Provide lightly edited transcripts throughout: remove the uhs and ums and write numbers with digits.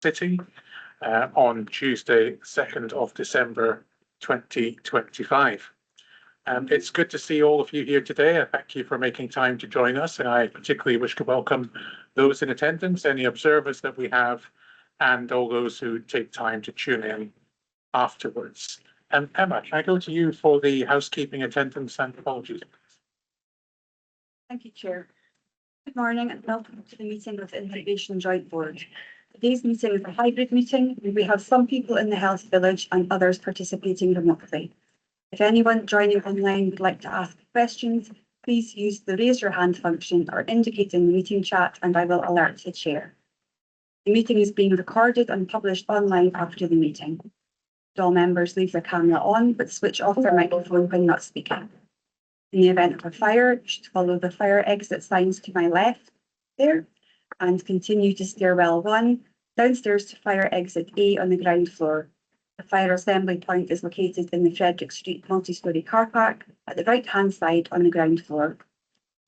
City on Tuesday, 2nd of December 2025. It's good to see all of you here today. I thank you for making time to join us, and I particularly wish to welcome those in attendance, any observers that we have, and all those who take time to tune in afterwards. Emma, can I go to you for the housekeeping, attendance and apologies? Thank you, Chair. Good morning and welcome to the meeting of the Innovation Joint Board. Today's meeting is a hybrid meeting. We have some people in the Health Village and others participating remotely. If anyone joining online would like to ask questions, please use the raise your hand function or indicate in the meeting chat and I will alert the Chair. The meeting is being recorded and published online after the meeting. All members leave their camera on but switch off their microphone when not speaking. In the event of a fire, you should follow the fire exit signs to my left there and continue to stairwell 1 downstairs to fire exit A on the ground floor. The fire assembly point is located in the Frederick Street multi-storey car park at the right-hand side on the ground floor.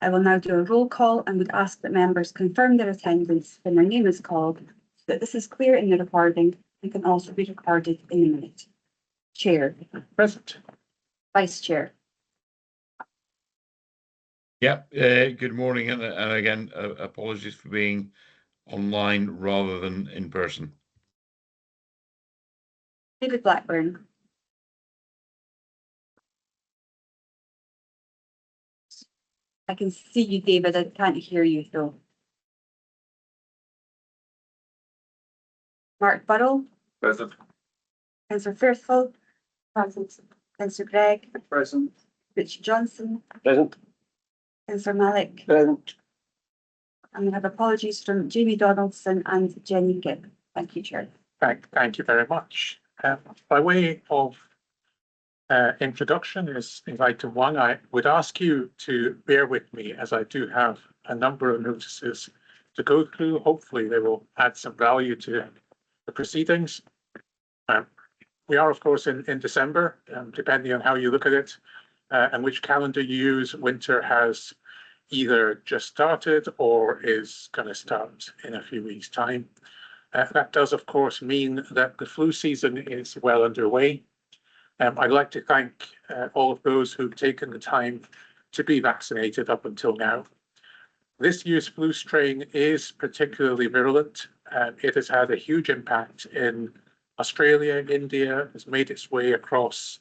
I will now do a roll call and would ask that members confirm their attendance when their name is called so that this is clear in the recording and can also be recorded in a minute. Chair. Present. Vice Chair. Yeah, good morning, and again, apologies for being online rather than in person. David Blackburn. I can see you, David. I can't hear you, though. Mark Burrell. Present. Councillor Fairfield. Present. Councillor Gregg. Present. Rich Johnson. Present. Councillor Malik. Present. And we have apologies from Jamie Donaldson and Jenny Gibb. Thank you, Chair. Thank you very much. By way of introduction is item 1. I would ask you to bear with me as I do have a number of notices to go through. Hopefully they will add some value to the proceedings. We are, of course, in December, depending on how you look at it and which calendar you use. Winter has either just started or is going to start in a few weeks' time. That does, of course, mean that the flu season is well underway. I'd like to thank all of those who've taken the time to be vaccinated up until now. This year's flu strain is particularly virulent. It has had a huge impact in Australia, India, has made its way across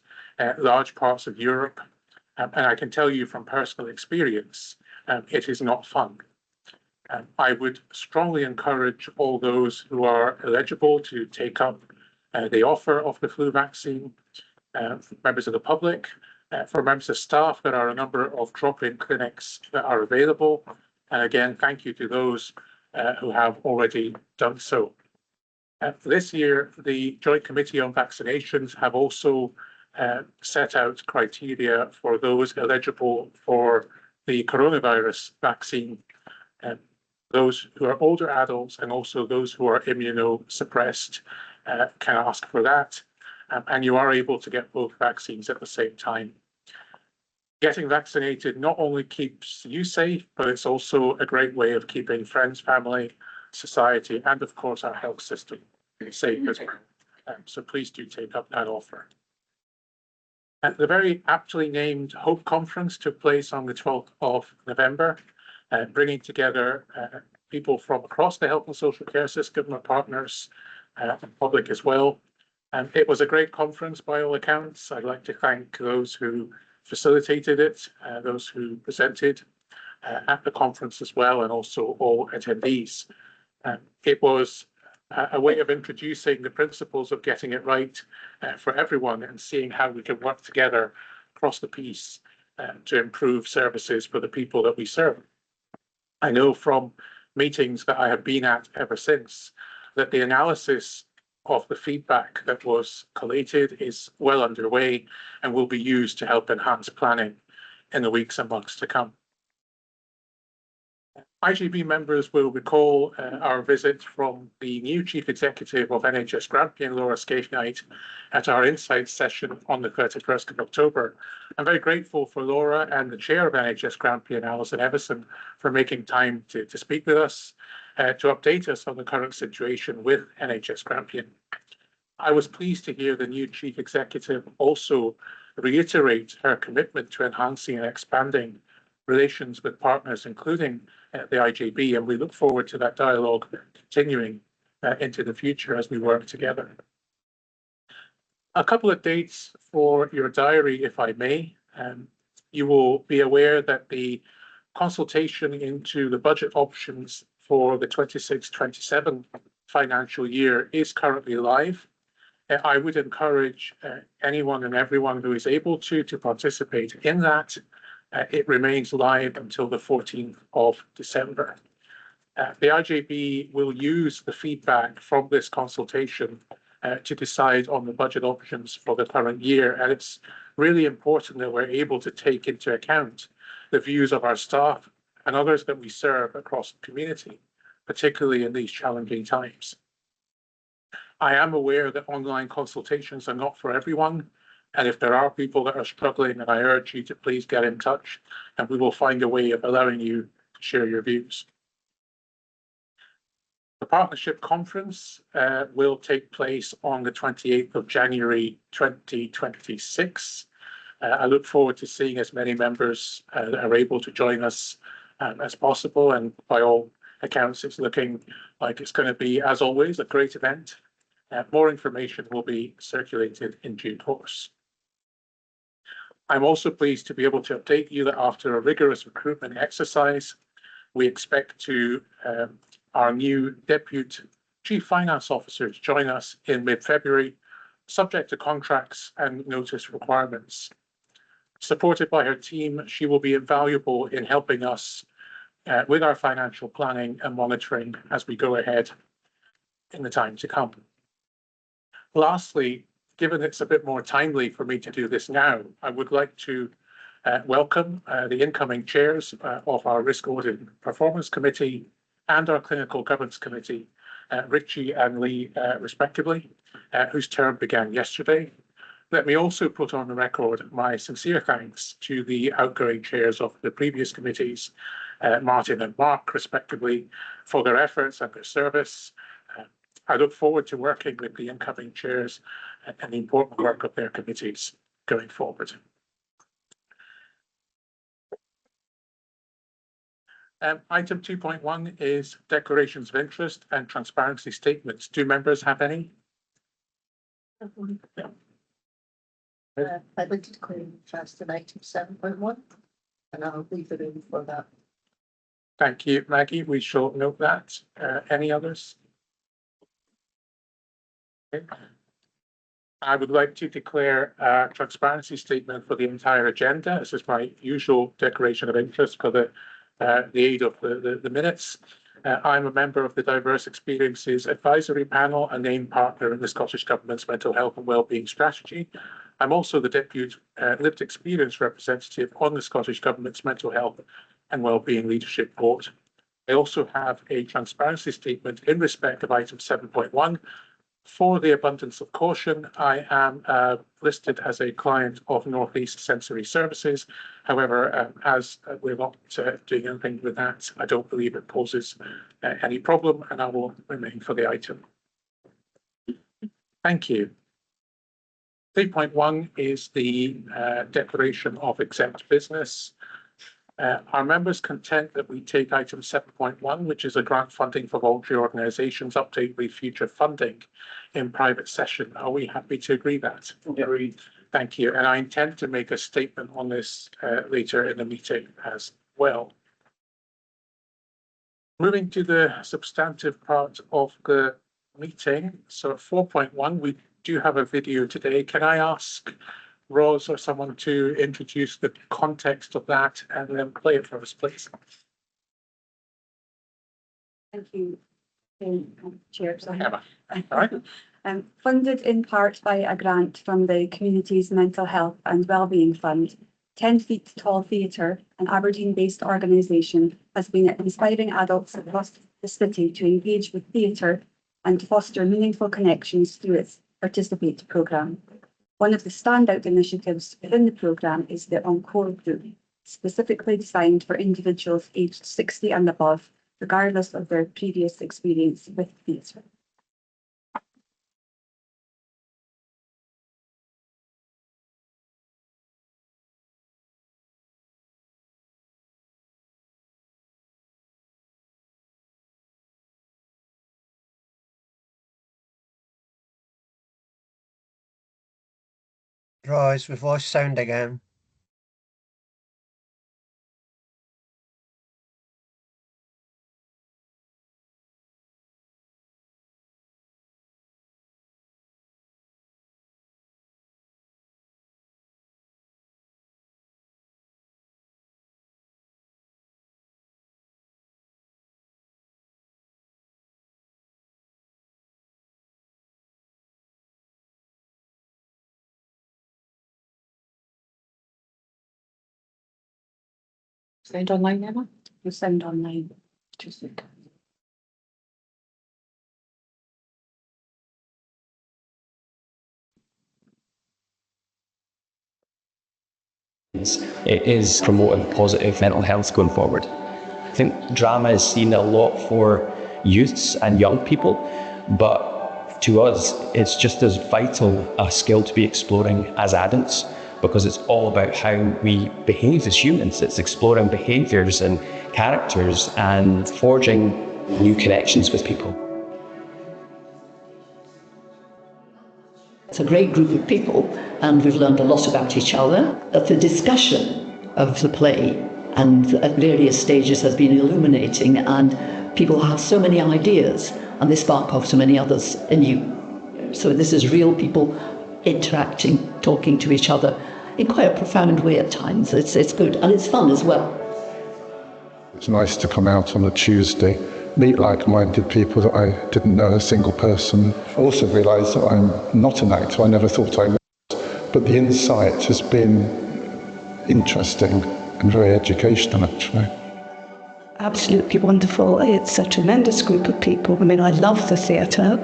large parts of Europe. And I can tell you from personal experience, it is not fun. I would strongly encourage all those who are eligible to take up the offer of the flu vaccine. Members of the public, for members of staff, there are a number of drop-in clinics that are available. And again, thank you to those who have already done so. This year, the Joint Committee on Vaccinations have also set out criteria for those eligible for the coronavirus vaccine. Those who are older adults and also those who are immunosuppressed can ask for that. And you are able to get both vaccines at the same time. Getting vaccinated not only keeps you safe, but it's also a great way of keeping friends, family, society, and of course our health system safe as well. So please do take up that offer. The very aptly named Hope Conference took place on the 12th of November, bringing together people from across the health and social care system, our partners, and public as well. It was a great conference by all accounts. I'd like to thank those who facilitated it, those who presented at the conference as well, and also all attendees. It was a way of introducing the principles of getting it right for everyone and seeing how we can work together across the piece to improve services for the people that we serve. I know from meetings that I have been at ever since that the analysis of the feedback that was collated is well underway and will be used to help enhance planning in the weeks and months to come. IGB members will recall our visit from the new Chief Executive of NHS Grampian, Laura Scaife-Knight, at our Insights session on the 31st of October. I'm very grateful for Laura and the Chair of NHS Grampian, Alison Everson, for making time to speak with us. to update us on the current situation with NHS Grampian. I was pleased to hear the new Chief Executive also reiterate her commitment to enhancing and expanding relations with partners, including the IJB, and we look forward to that dialogue continuing into the future as we work together. A couple of dates for your diary, if I may. You will be aware that the consultation into the budget options for the 26-27 financial year is currently live. I would encourage anyone and everyone who is able to participate in that. It remains live until the 14th of December. The IJB will use the feedback from this consultation to decide on the budget options for the current year. And it's really important that we're able to take into account the views of our staff and others that we serve across the community, particularly in these challenging times. I am aware that online consultations are not for everyone. And if there are people that are struggling, then I urge you to please get in touch and we will find a way of allowing you to share your views. The Partnership Conference will take place on the 28th of January 2026. I look forward to seeing as many members that are able to join us as possible. And by all accounts, it's looking like it's going to be, as always, a great event. More information will be circulated in due course. I'm also pleased to be able to update you that after a rigorous recruitment exercise, we expect our new Deputy Chief Finance Officer to join us in mid-February, subject to contracts and notice requirements. Supported by her team, she will be invaluable in helping us with our financial planning and monitoring as we go ahead in the time to come. Lastly, given it's a bit more timely for me to do this now, I would like to welcome the incoming chairs of our Risk Audit and Performance Committee and our Clinical Governance Committee, Richie and Lee, respectively, whose term began yesterday. Let me also put on the record my sincere thanks to the outgoing chairs of the previous committees, Martin and Mark, respectively, for their efforts and their service. I look forward to working with the incoming chairs and the important work of their committees going forward. Item 2.1 is declarations of interest and transparency statements. Do members have any? Yeah. I'd like to declare interest in item 7.1, and I'll leave it in for that. Thank you, Maggie. We shall note that. Any others? Okay. I would like to declare a transparency statement for the entire agenda. This is my usual declaration of interest for the aid of the minutes. I'm a member of the Diverse Experiences Advisory Panel, a named partner in the Scottish Government's Mental Health and Wellbeing Strategy. I'm also the Deputy Lived Experience Representative on the Scottish Government's Mental Health and Wellbeing Leadership Board. I also have a transparency statement in respect of item 7.1. For the abundance of caution, I am listed as a client of North East Sensory Services. However, as we're not doing anything with that, I don't believe it poses any problem, and I will remain for the item. Thank you. 3.1 is the declaration of exempt business. Are members content that we take item 7.1, which is a grant funding for voluntary organisations, update with future funding in private session? Are we happy to agree that? Agreed. Thank you. And I intend to make a statement on this later in the meeting as well. Moving to the substantive part of the meeting. So at 4.1, we do have a video today. Can I ask Ros or someone to introduce the context of that and then play it for us, please? Thank you, Chair. Emma. All right. Funded in part by a grant from the Community's Mental Health and Wellbeing Fund, 10 Feet Tall Theatre, an Aberdeen-based organisation, has been inspiring adults across the city to engage with theatre and foster meaningful connections through its Participate programme. One of the standout initiatives within the programme is the Encore Group, specifically designed for individuals aged 60 and above regardless of their previous experience with theatre. Rise with voice sound again. Sound online, Emma? You sound online. Just a second. It is promoting positive mental health going forward. I think drama is seen a lot for youths and young people, but to us, it's just as vital a skill to be exploring as adults, because it's all about how we behave as humans. It's exploring behaviours and characters and forging new connections with people. It's a great group of people, and we've learned a lot about each other. The discussion of the play and at various stages has been illuminating, and people have so many ideas, and they spark off so many others in you. So this is real people interacting, talking to each other in quite a profound way at times. It's good, and it's fun as well. It's nice to come out on a Tuesday, meet like-minded people that I didn't know a single person. I also realised that I'm not an actor. I never thought I was, but the insight has been interesting and very educational, actually. Absolutely wonderful. It's a tremendous group of people. I mean, I love the theatre,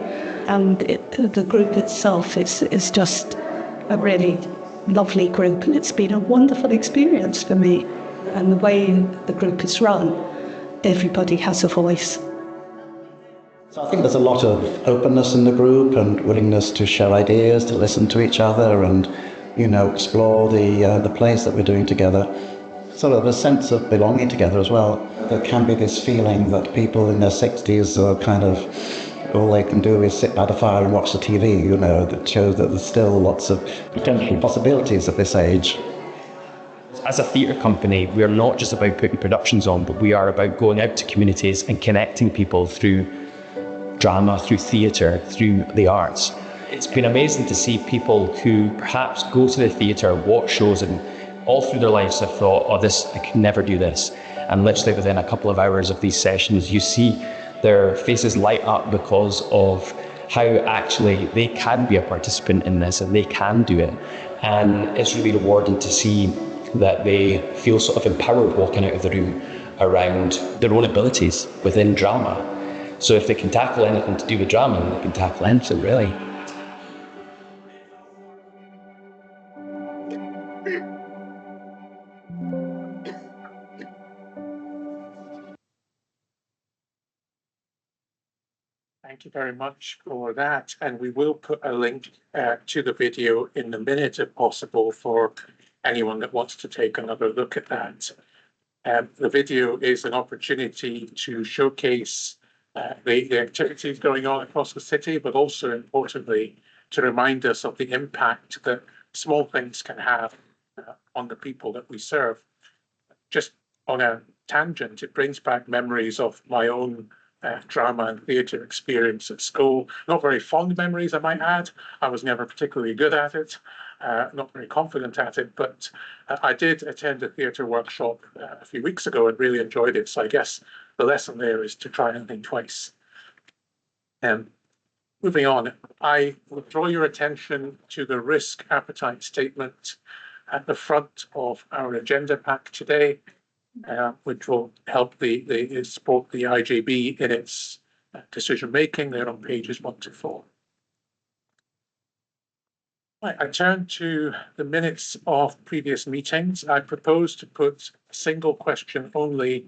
and the group itself is just a really lovely group, and it's been a wonderful experience for me. And the way the group is run, everybody has a voice. So I think there's a lot of openness in the group and willingness to share ideas, to listen to each other, and explore the plays that we're doing together. Sort of a sense of belonging together as well. There can be this feeling that people in their 60s are kind of, all they can do is sit by the fire and watch the TV, that shows that there's still lots of potential possibilities at this age. As a theatre company, we're not just about putting productions on, but we are about going out to communities and connecting people through drama, through theatre, through the arts. It's been amazing to see people who perhaps go to the theatre, watch shows, and all through their lives have thought, I could never do this. And literally within a couple of hours of these sessions, you see their faces light up because of how actually they can be a participant in this and they can do it. And it's really rewarding to see that they feel sort of empowered walking out of the room around their own abilities within drama. So if they can tackle anything to do with drama, they can tackle anything, really. Thank you very much for that. And we will put a link to the video in the minute, if possible, for anyone that wants to take another look at that. The video is an opportunity to showcase the activities going on across the city, but also importantly, to remind us of the impact that small things can have on the people that we serve. Just on a tangent, it brings back memories of my own drama and theatre experience at school. Not very fond memories, I might add. I was never particularly good at it, not very confident at it, but I did attend a theatre workshop a few weeks ago and really enjoyed it. So I guess the lesson there is to try anything twice. Moving on, I will draw your attention to the risk appetite statement at the front of our agenda pack today, which will help support the IJB in its decision making. There on pages 1 to 4. Right, I turn to the minutes of previous meetings. I propose to put a single question only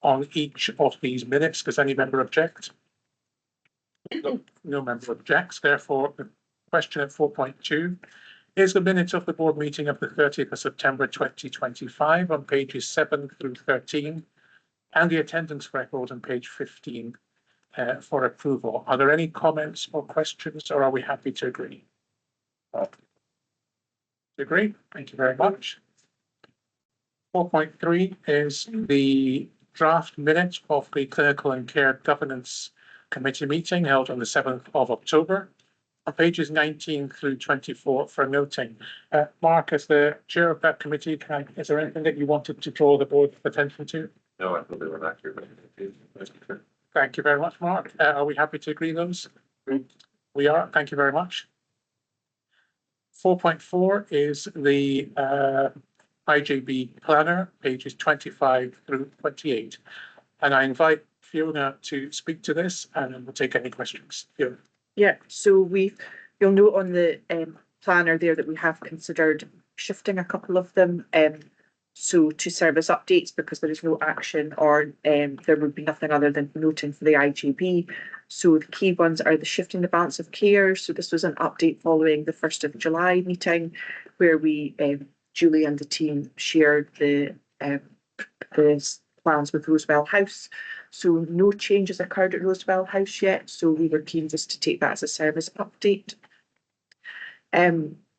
on each of these minutes. Does any member object? No member objects. Therefore, the question at 4.2 is the minutes of the board meeting of the 30th of September 2025 on pages 7 through 13 and the attendance record on page 15 for approval. Are there any comments or questions, or are we happy to agree? Agree. Thank you very much. 4.3 is the draft minutes of the Clinical and Care Governance Committee meeting held on the 7th of October on pages 19 through 24 for noting. Mark, as the chair of that committee, is there anything that you wanted to draw the board's attention to? No, I thought they were accurate. Thank you very much, Mark. Are we happy to agree those? We are. Thank you very much. 4.4 is the IJB planner, pages 25 through 28. And I invite Fiona to speak to this and then we'll take any questions. Fiona. Yeah, so you'll note on the planner there that we have considered shifting a couple of them so to service updates because there is no action or there would be nothing other than noting for the IGB. So the key ones are the shifting the balance of care. So this was an update following the 1st of July meeting where we, Julie and the team shared the plans with Rosewell House. So no changes occurred at Rosewell House yet. So we were keen just to take that as a service update.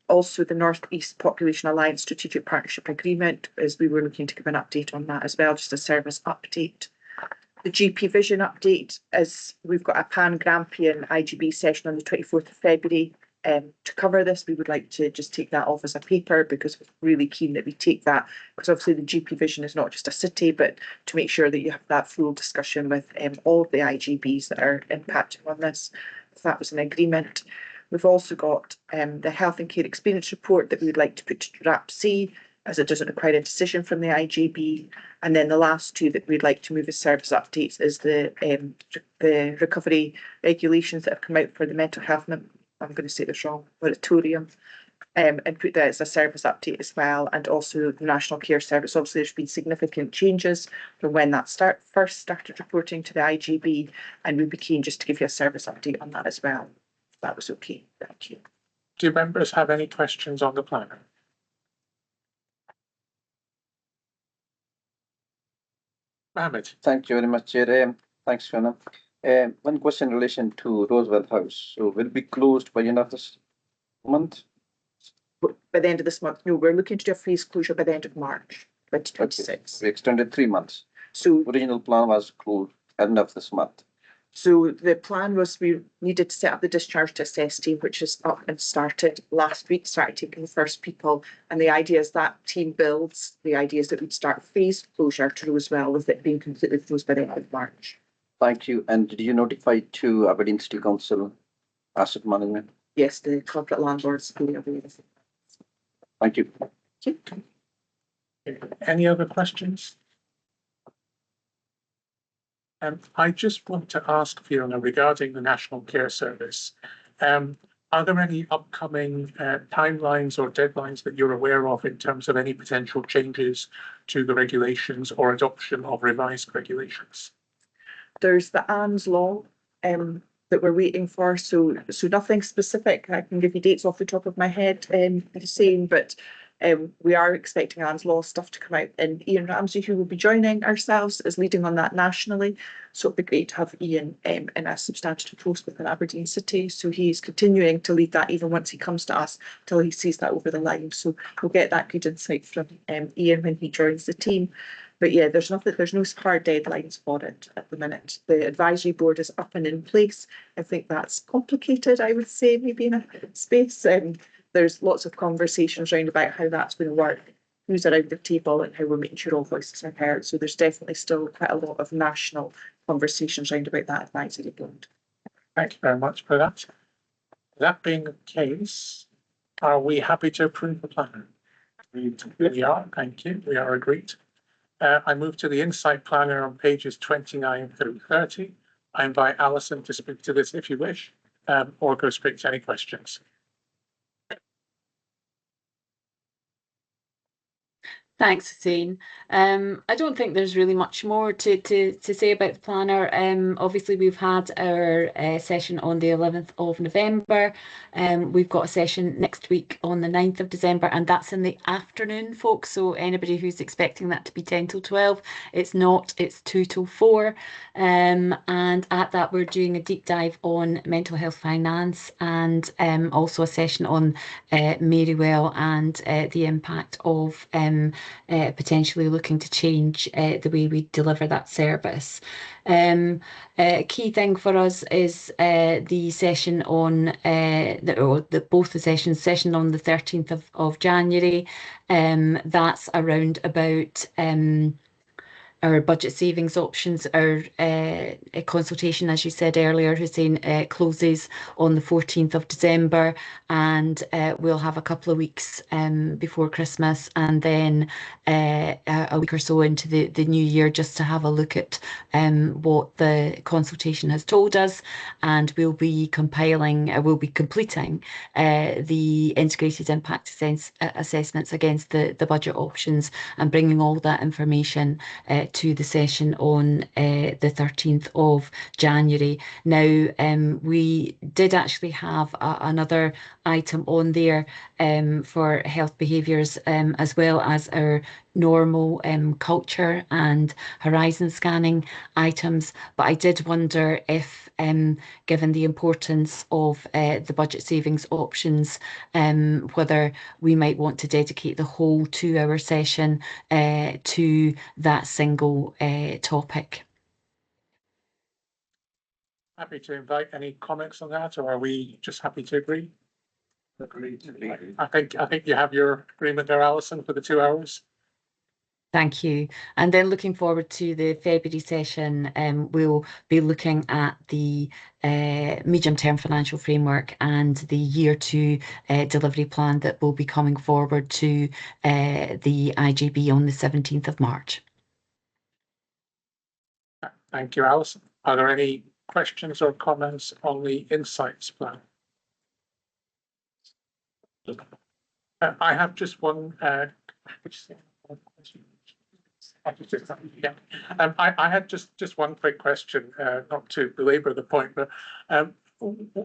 Also the North East Population Alliance Strategic Partnership Agreement, as we were looking to give an update on that as well, just a service update. The GP Vision update, as we've got a Pan-Grampian IGB session on the 24th of February. To cover this, we would like to just take that off as a paper because we're really keen that we take that, because obviously the GP Vision is not just a city, but to make sure that you have that full discussion with all of the IGBs that are impacting on this, if that was an agreement. We've also got the Health and Care Experience Report that we would like to put to draft C, as it doesn't require a decision from the IGB. And then the last two that we'd like to move as service updates is the recovery regulations that have come out for the mental health, I'm going to say this wrong, moratorium, and put that as a service update as well. And also the National Care Service, obviously there's been significant changes from when that first started reporting to the IGB, and we'd be keen just to give you a service update on that as well. That was okay. Thank you. Do members have any questions on the planner? Mohammed. Thank you very much, Chair. Thanks, Fiona. One question in relation to Rosewell House. So will it be closed by the end of this month? By the end of this month? No, we're looking to do a phase closure by the end of March 2026. Okay. We extended 3 months. So original plan was closed end of this month. So the plan was we needed to set up the discharge to assess team, which is up and started last week, started taking the first people. And the idea is that team builds, the idea is that we'd start phase closure to Rosewell with it being completely closed by the end of March. Thank you. And did you notify to Aberdeen City Council Asset Management? Yes, the corporate landlords fully aware of it. Thank you. Any other questions? I just want to ask Fiona regarding the National Care Service. Are there any upcoming timelines or deadlines that you're aware of in terms of any potential changes to the regulations or adoption of revised regulations? There's the ANS law that we're waiting for. So nothing specific. I can give you dates off the top of my head the same, but we are expecting ANS law stuff to come out, and Ian Ramsey, who will be joining ourselves, is leading on that nationally. So it'd be great to have Ian in a substantive post within Aberdeen City. So he's continuing to lead that even once he comes to us till he sees that over the line. So we'll get that good insight from Ian when he joins the team. But yeah, there's no hard deadlines for it at the minute. The advisory board is up and in place. I think that's complicated, I would say, maybe in a space. There's lots of conversations around about how that's going to work, who's around the table, and how we're making sure all voices are heard. So there's definitely still quite a lot of national conversations around about that advisory board. Thank you very much for that. That being the case, are we happy to approve the plan? We are, thank you. We are agreed. I move to the Insight Planner on pages 29 through 30. I invite Alison to speak to this if you wish, or go straight to any questions. Thanks, Hussein. I don't think there's really much more to say about the planner. Obviously, we've had our session on the 11th of November. We've got a session next week on the 9th of December, and that's in the afternoon, folks. So anybody who's expecting that to be 10 till 12, it's not, it's 2 till 4. And at that, we're doing a deep dive on mental health finance and also a session on Marywell and the impact of potentially looking to change the way we deliver that service. A key thing for us is the session on both the sessions. Session on the 13th of January. That's around about our budget savings options. Our consultation, as you said earlier, Hussein, closes on the 14th of December, and we'll have a couple of weeks before Christmas, and then a week or so into the new year just to have a look at what the consultation has told us, and we'll be completing the integrated impact assessments against the budget options and bringing all that information to the session on the 13th of January. Now, we did actually have another item on there for health behaviours, as well as our normal culture and horizon scanning items. But I did wonder if, given the importance of the budget savings options, whether we might want to dedicate the whole 2-hour session to that single topic. Happy to invite any comments on that, or are we just happy to agree? I think you have your agreement there, Alison, for the 2 hours. Thank you. And then looking forward to the February session, we'll be looking at the medium-term financial framework and the year 2 delivery plan that will be coming forward to the IGB on the 17th of March. Thank you, Alison. Are there any questions or comments on the Insights plan? I have just one. I had just one quick question, not to belabor the point, but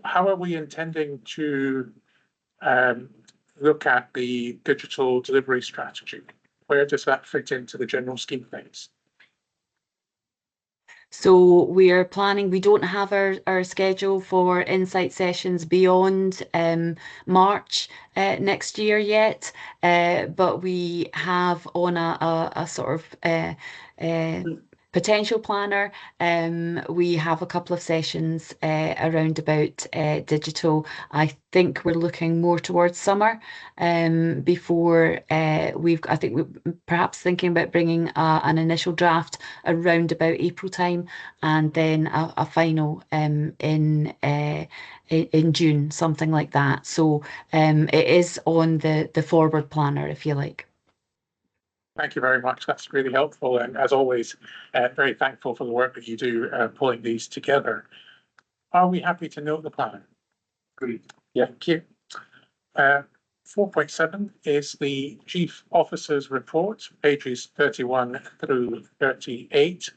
how are we intending to look at the digital delivery strategy? Where does that fit into the general scheme of things? So we are planning, we don't have our schedule for insight sessions beyond March next year yet, but we have on a sort of potential planner. We have a couple of sessions around about digital. I think we're looking more towards summer before I think we're perhaps thinking about bringing an initial draft around about April time, and then a final in June, something like that. So it is on the forward planner, if you like. Thank you very much. That's really helpful. And as always, very thankful for the work that you do pulling these together. Are we happy to note the plan? Agreed. Yeah, thank you. 4.7 is the Chief Officer's Report, pages 31 through 38.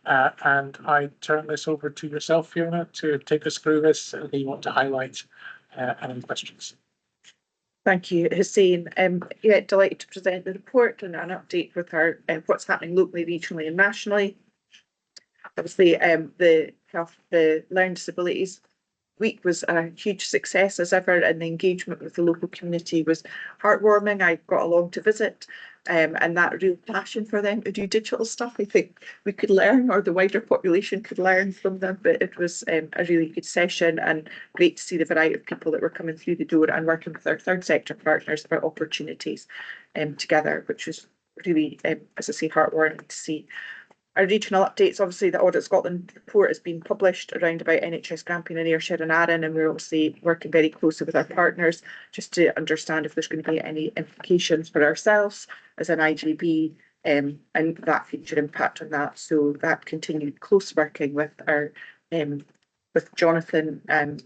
And I turn this over to yourself, Fiona, to take us through this. Do you want to highlight any questions? Thank you, Hussein. Yeah, delighted to present the report and an update with our what's happening locally, regionally and nationally. Obviously, the Learning Disabilities Week was a huge success as ever, and the engagement with the local community was heartwarming. I got along to visit, and that real passion for them to do digital stuff, I think we could learn, or the wider population could learn from them. But it was a really good session, and great to see the variety of people that were coming through the door and working with our third sector partners for opportunities together, which was really, as I say, heartwarming to see. Our regional updates, obviously the Audit Scotland report has been published around about NHS Grampian and Ayrshire and Arran, and we're obviously working very closely with our partners just to understand if there's going to be any implications for ourselves as an IGB, and that future impact on that. So that continued close working with our with Jonathan,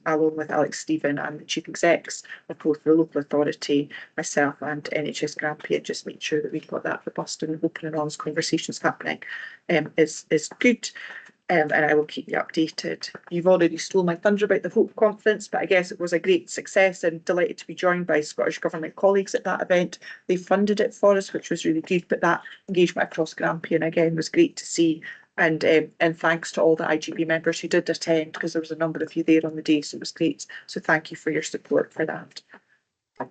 along with Alex Stephen and the chief execs of both the local authority, myself and NHS Grampian, just make sure that we've got that robust and open and honest conversations happening, is good. And I will keep you updated. You've already stole my thunder about the Hope Conference, but I guess it was a great success and delighted to be joined by Scottish Government colleagues at that event. They funded it for us, which was really good, but that engagement across Grampian again was great to see. And thanks to all the IGB members who did attend, because there was a number of you there on the day, so it was great. So thank you for your support for that.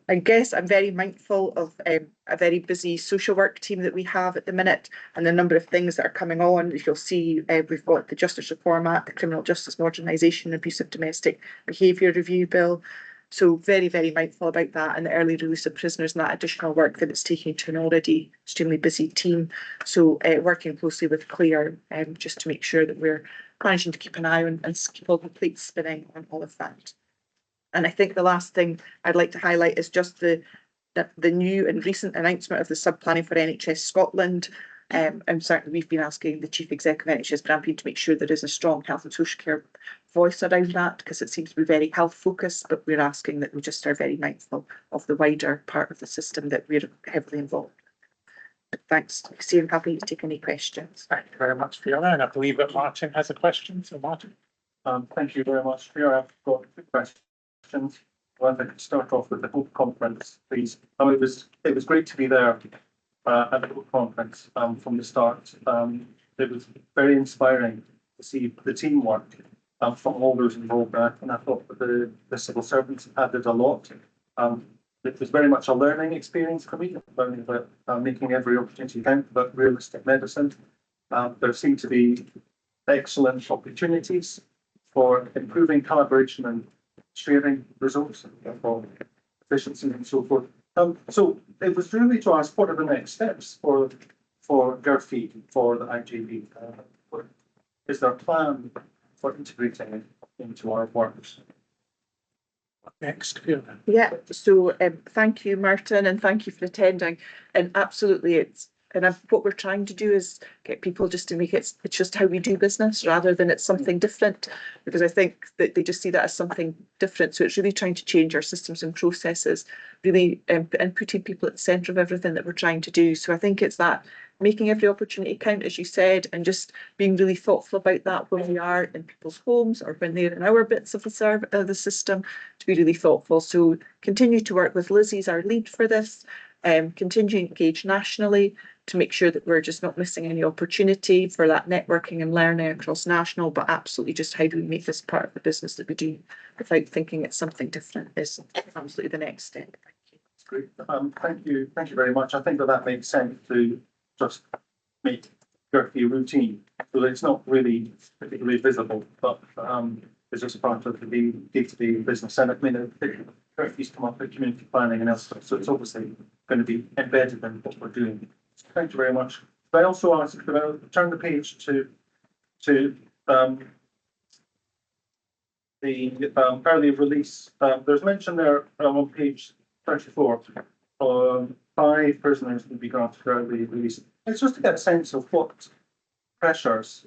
I guess I'm very mindful of a very busy social work team that we have at the minute and the number of things that are coming on. As you'll see, we've got the Justice Reform Act, the Criminal Justice Modernisation, Abusive Domestic Behaviour Review Bill. So very, very mindful about that and the early release of prisoners and that additional work that it's taking to an already extremely busy team. So working closely with Claire just to make sure that we're managing to keep an eye on and keep all the plates spinning on all of that. And I think the last thing I'd like to highlight is just the new and recent announcement of the sub-planning for NHS Scotland. And certainly we've been asking the Chief Exec of NHS Grampian to make sure there is a strong health and social care voice around that, because it seems to be very health focused, but we're asking that we just are very mindful of the wider part of the system that we're heavily involved with. Thanks. See, I'm happy to take any questions. Thank you very much, Fiona, and I believe that Martin has a question. So Martin. Thank you very much, Fiona. I've got a quick question. Well, if I could start off with the Hope Conference, please. It was great to be there at the Hope Conference from the start. It was very inspiring to see the teamwork from all those involved there, and I thought that the civil servants added a lot. It was very much a learning experience for me, learning about making every opportunity count, about realistic medicine. There seemed to be excellent opportunities for improving collaboration and sharing results for efficiency and so forth. So it was really to ask, what are the next steps for GERFI, for the IGB? Is there a plan for integrating it into our works? Next, Fiona. Yeah, so thank you, Martin, and thank you for attending. And absolutely, what we're trying to do is get people just to make it's just how we do business rather than it's something different, because I think that they just see that as something different. So it's really trying to change our systems and processes, really, and putting people at the centre of everything that we're trying to do. So I think it's that making every opportunity count, as you said, and just being really thoughtful about that when we are in people's homes or when they're in our bits of the system, to be really thoughtful. So continue to work with Lizzie as our lead for this, continue to engage nationally to make sure that we're just not missing any opportunity for that networking and learning across national, but absolutely just how do we make this part of the business that we do without thinking it's something different is absolutely the next step. Thank you. That's great. Thank you very much. I think that makes sense to just make GERFI routine, so that it's not really particularly visible, but it's just part of the day-to-day business. And I mean, GERFI's come up with community planning and else, so it's obviously going to be embedded in what we're doing. So thank you very much. But I also asked, if I turn the page to the early release. There's mention there on page 34. 5 prisoners will be granted early release. It's just to get a sense of what pressures,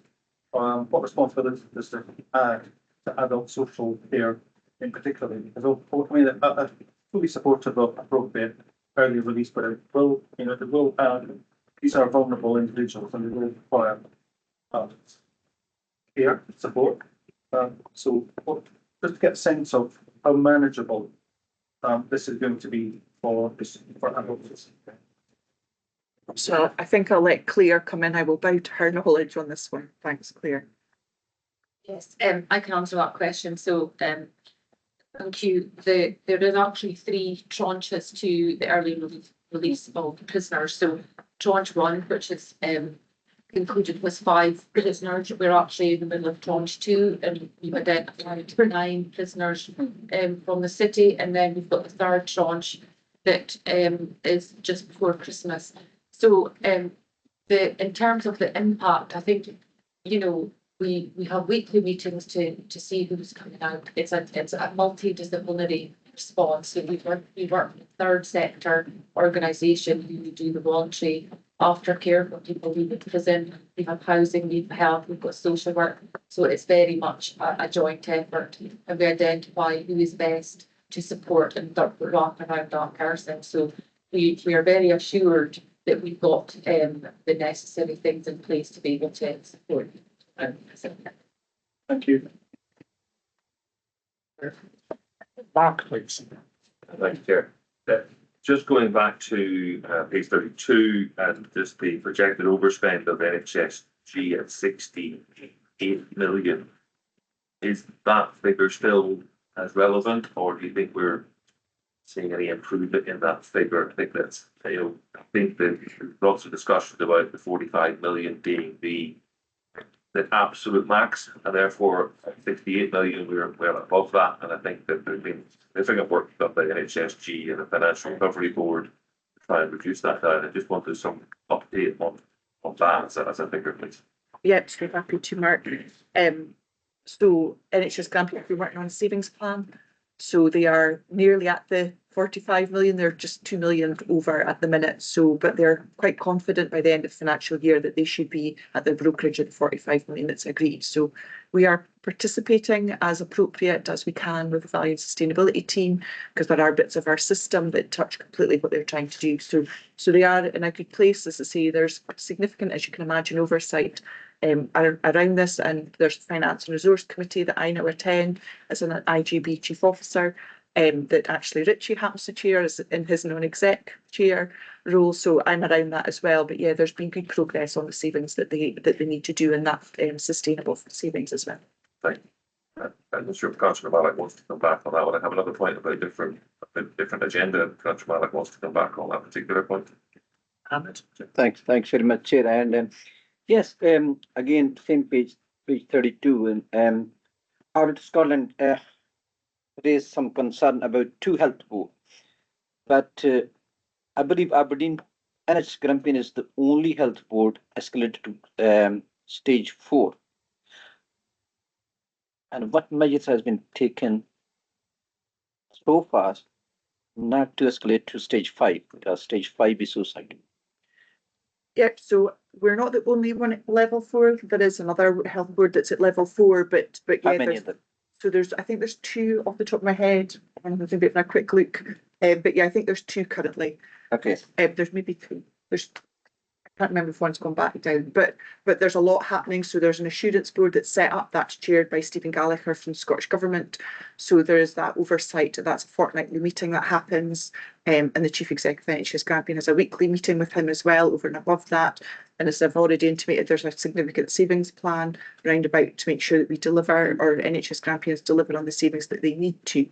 what responsibilities does it add to adult social care in particular. Because I mean, I'm fully supportive of appropriate early release, but it will, these are vulnerable individuals and they will require care, support. So just to get a sense of how manageable this is going to be for adults. So I think I'll let Claire come in. I will bow to her knowledge on this one. Thanks, Claire. Yes, I can answer that question. So thank you. There is actually 3 tranches to the early release of prisoners. So tranche 1, which is concluded with 5 prisoners. We're actually in the middle of tranche 2, and we've identified 9 prisoners from the city, and then we've got the 3rd tranche that is just before Christmas. So in terms of the impact, I think, We have weekly meetings to see who's coming out. It's a multidisciplinary response. So we work with third sector organisation who do the voluntary aftercare for people leaving prison. We have housing, we have health, we've got social work. So it's very much a joint effort, and we identify who is best to support and wrap around that person. So we are very assured that we've got the necessary things in place to be able to support. Thank you. Mark, please. Thank you, Chair. Just going back to page 32 and just the projected overspend of NHSG at 68 million. Is that figure still as relevant, or do you think we're seeing any improvement in that figure? I think that's, I think that there's lots of discussions about the 45 million being the absolute max, and therefore 68 million, we're well above that. And I think that there's been significant work done by NHSG and the Financial Recovery Board to try and reduce that down. I just wanted some update on that as a figure, please. Yep, so happy to, Mark. So NHS Grampian have been working on a savings plan. So they are nearly at the 45 million. They're just 2 million over at the minute. So, but they're quite confident by the end of the financial year that they should be at their brokerage at the 45 million that's agreed. So we are participating as appropriate as we can with the value and sustainability team, because there are bits of our system that touch completely what they're trying to do. So they are in a good place. As I say, there's significant, as you can imagine, oversight around this, and there's the Finance and Resource Committee that I now attend as an IGB Chief Officer, that actually Richie happens to chair as in his non-exec chair role. So I'm around that as well. But yeah, there's been good progress on the savings that they need to do, and that sustainable savings as well. Thank you. I'm not sure if Councillor Malik wants to come back on that one. I have another point about a different agenda. Councillor Malik wants to come back on that particular point. Ahmed. Thanks very much, Chair. And yes, again, same page 32, and Out of Scotland raised some concern about two health boards, but I believe Aberdeen NHS Grampian is the only health board escalated to stage 4. And what measures has been taken so far not to escalate to stage 5, because stage 5 is suicide? Yep, so we're not the only one at level 4. There is another health board that's at level 4, but How yeah, many of them? so I think there's 2 off the top of my head. I'm going to do a quick look, but yeah, I think there's 2 currently. Okay. There's maybe 3. I can't remember if one's gone back down, but there's a lot happening. So there's an assurance board that's set up, that's chaired by Stephen Gallagher from the Scottish Government. So there is that oversight. That's a fortnightly meeting that happens, and the Chief Executive of NHS Grampian has a weekly meeting with him as well, over and above that. And as I've already intimated, there's a significant savings plan round about to make sure that we deliver, or NHS Grampian has delivered on the savings that they need to.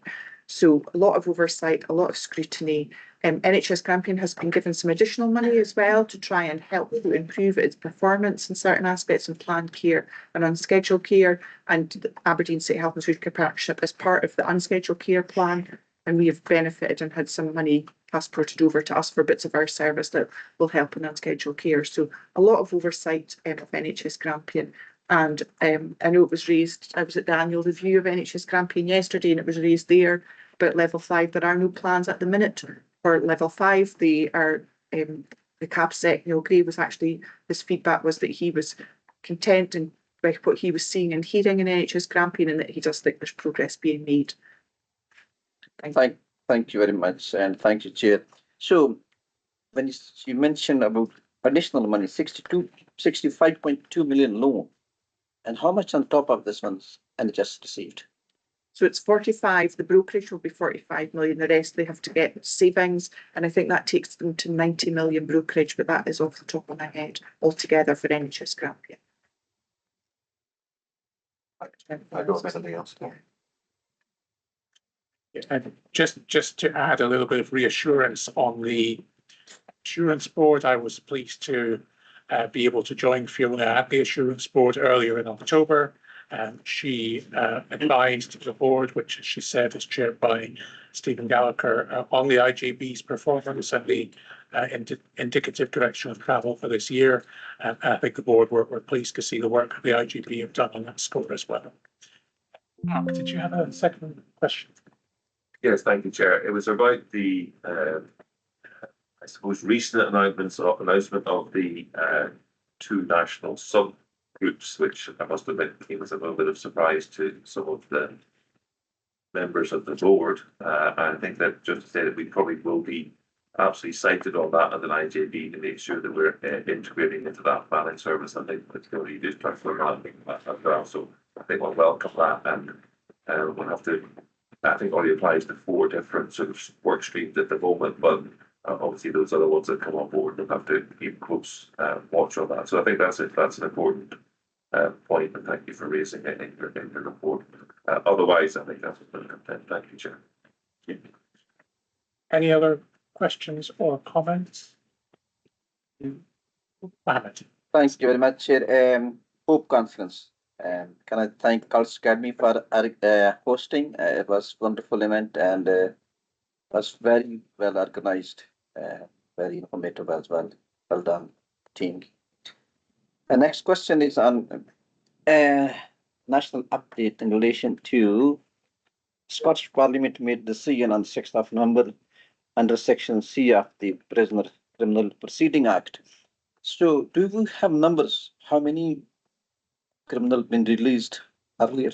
So a lot of oversight, a lot of scrutiny. NHS Grampian has been given some additional money as well to try and help to improve its performance in certain aspects of planned care and unscheduled care, and the Aberdeen City Health and Social Care Partnership as part of the unscheduled care plan. And we have benefited and had some money passported over to us for bits of our service that will help in unscheduled care. So a lot of oversight of NHS Grampian. And I know it was raised, I was at the annual review of NHS Grampian yesterday, and it was raised there. But level 5, there are no plans at the minute for level 5. They are the CABSEC, Neil Gray was actually, his feedback was that he was content and with what he was seeing and hearing in NHS Grampian, and that he does think there's progress being made. Thank you very much, and thank you, Chair. So when you mentioned about additional money, 65.2 million loan, and how much on top of this one's NHS received? So it's 45, the brokerage will be 45 million, the rest they have to get savings, and I think that takes them to 90 million brokerage, but that is off the top of my head altogether for NHS Grampian. I don't have anything else. And just to add a little bit of reassurance on the assurance board, I was pleased to be able to join Fiona at the assurance board earlier in October. She advised the board, which she said is chaired by Stephen Gallagher, on the IGB's performance and the indicative direction of travel for this year. And I think the board were pleased to see the work the IGP have done on that score as well. Mark, did you have a second question? Yes, thank you, Chair. It was about the, I suppose, recent announcement of the two national subgroups, which I must admit came as a little bit of surprise to some of the members of the board. I think that just to say that we probably will be absolutely cited on that as an IJB to make sure that we're integrating into that planning service. I think particularly do try for that as well. So I think we'll welcome that, and we'll have to. I think only applies to 4 different sort of work streams at the moment, but obviously those are the ones that come on board and have to keep close watch on that. So I think that's it. That's an important point, and thank you for raising it in your report. Otherwise, I think that's been content. Thank you, Chair. Any other questions or comments? Mohammed. Thanks very much, Chair. Hope Conference. Can I thank Culture Academy for hosting? It was a wonderful event and was very well organized, very informative as well. Well done, team. The next question is on national update in relation to Scottish Parliament made decision on 6th of November under Section C of the Prisoner Criminal Proceeding Act. So do we have numbers? How many criminal been released earlier?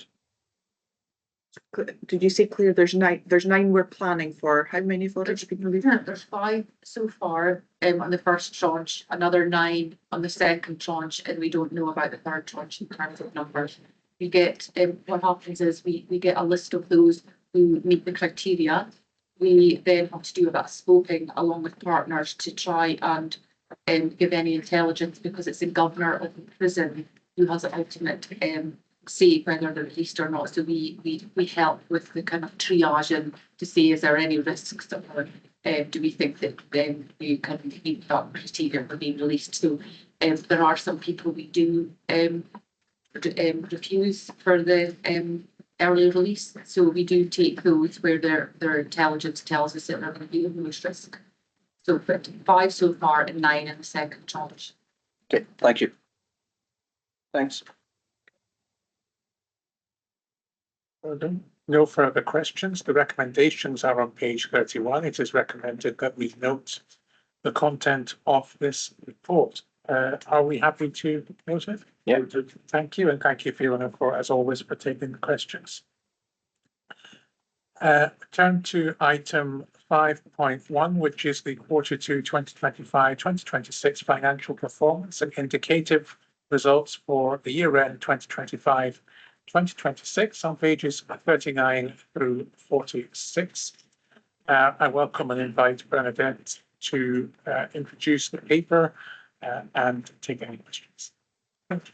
Did you say, Claire, there's 9? There's 9 we're planning for. How many voters have been released? There's 5 so far on the first tranche, another 9 on the second tranche, and we don't know about the third tranche in terms of numbers. We get what happens is we get a list of those who meet the criteria. We then have to do a bit of scoping along with partners to try and give any intelligence, because it's the governor of the prison who has the ultimate say whether they're released or not. So we help with the kind of triaging to see, is there any risks, or do we think that you can meet that criteria for being released. So there are some people we do refuse for the early release. So we do take those where their intelligence tells us that they're going to be of most risk. So 5 so far and 9 in the second tranche. Okay, thank you. Thanks. No further questions. The recommendations are on page 31. It is recommended that we note the content of this report. Are we happy to note it? Yeah. Thank you, and thank you, Fiona, for, as always, for taking the questions. Turn to item 5.1, which is the Q2 2025-2026 financial performance and indicative results for the year end 2025-2026 on pages 39 through 46. I welcome and invite Bernadette to introduce the paper and take any questions. Thank you.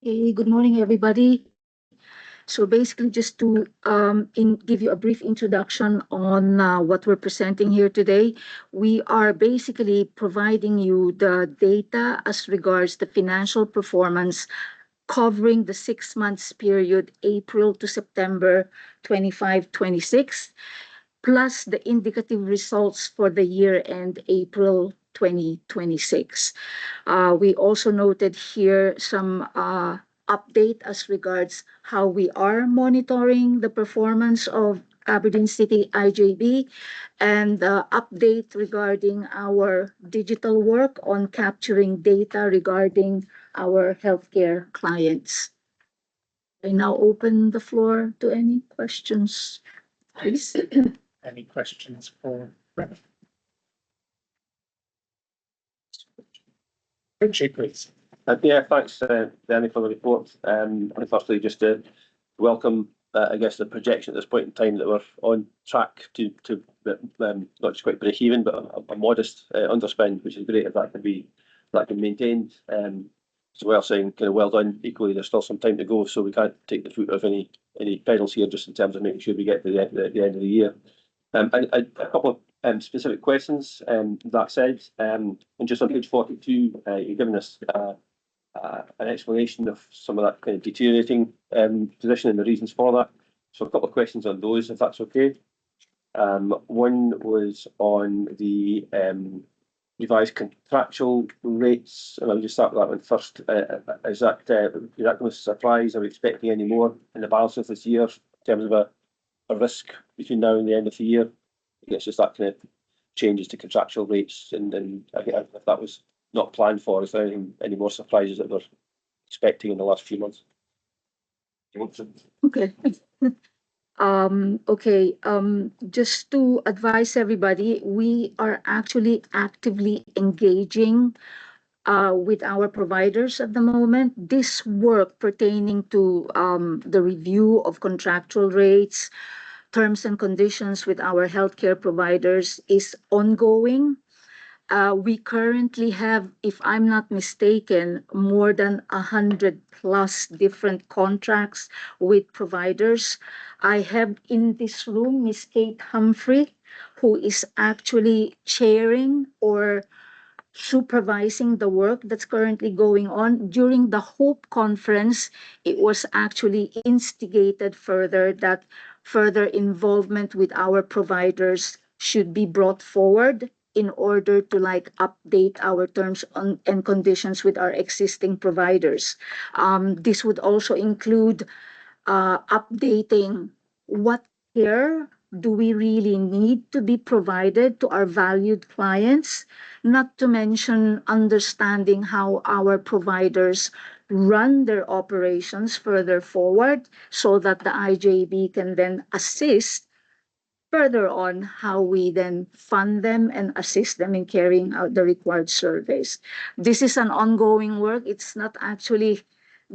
Hey, good morning, everybody. So basically, just to give you a brief introduction on what we're presenting here today, we are basically providing you the data as regards the financial performance covering the 6 months period, April to September 25-26, plus the indicative results for the year end April 2026. We also noted here some update as regards how we are monitoring the performance of Aberdeen City IJB, and the update regarding our digital work on capturing data regarding our healthcare clients. I now open the floor to any questions, please. Any questions for Brennan? Richie, please. Yeah, thanks, Danny, for the report. And firstly, just to welcome, I guess, the projection at this point in time that we're on track to not just quite break even, but a modest underspend, which is great if that can be maintained. So we're saying kind of well done. Equally, there's still some time to go, so we can't take the foot off any pedals here, just in terms of making sure we get to the end of the year. And a couple of specific questions. That said, and just on page 42, you're giving us an explanation of some of that kind of deteriorating position and the reasons for that. So a couple of questions on those, if that's okay. One was on the revised contractual rates, and I'll just start with that one first. Is that going to surprise? Are we expecting any more in the balance of this year in terms of a risk between now and the end of the year? I guess just that kind of changes to contractual rates, and again, if that was not planned for, is there any more surprises that we're expecting in the last few months? Okay. Okay, just to advise everybody, we are actually actively engaging with our providers at the moment. This work pertaining to the review of contractual rates, terms and conditions with our healthcare providers is ongoing. We currently have, if I'm not mistaken, more than 100+ different contracts with providers. I have in this room Miss Kate Humphrey, who is actually chairing or supervising the work that's currently going on. During the HOPE conference, it was actually instigated further that further involvement with our providers should be brought forward in order to update our terms and conditions with our existing providers. This would also include updating what care do we really need to be provided to our valued clients, not to mention understanding how our providers run their operations further forward so that the IJB can then assist further on how we then fund them and assist them in carrying out the required surveys. This is an ongoing work. It's not actually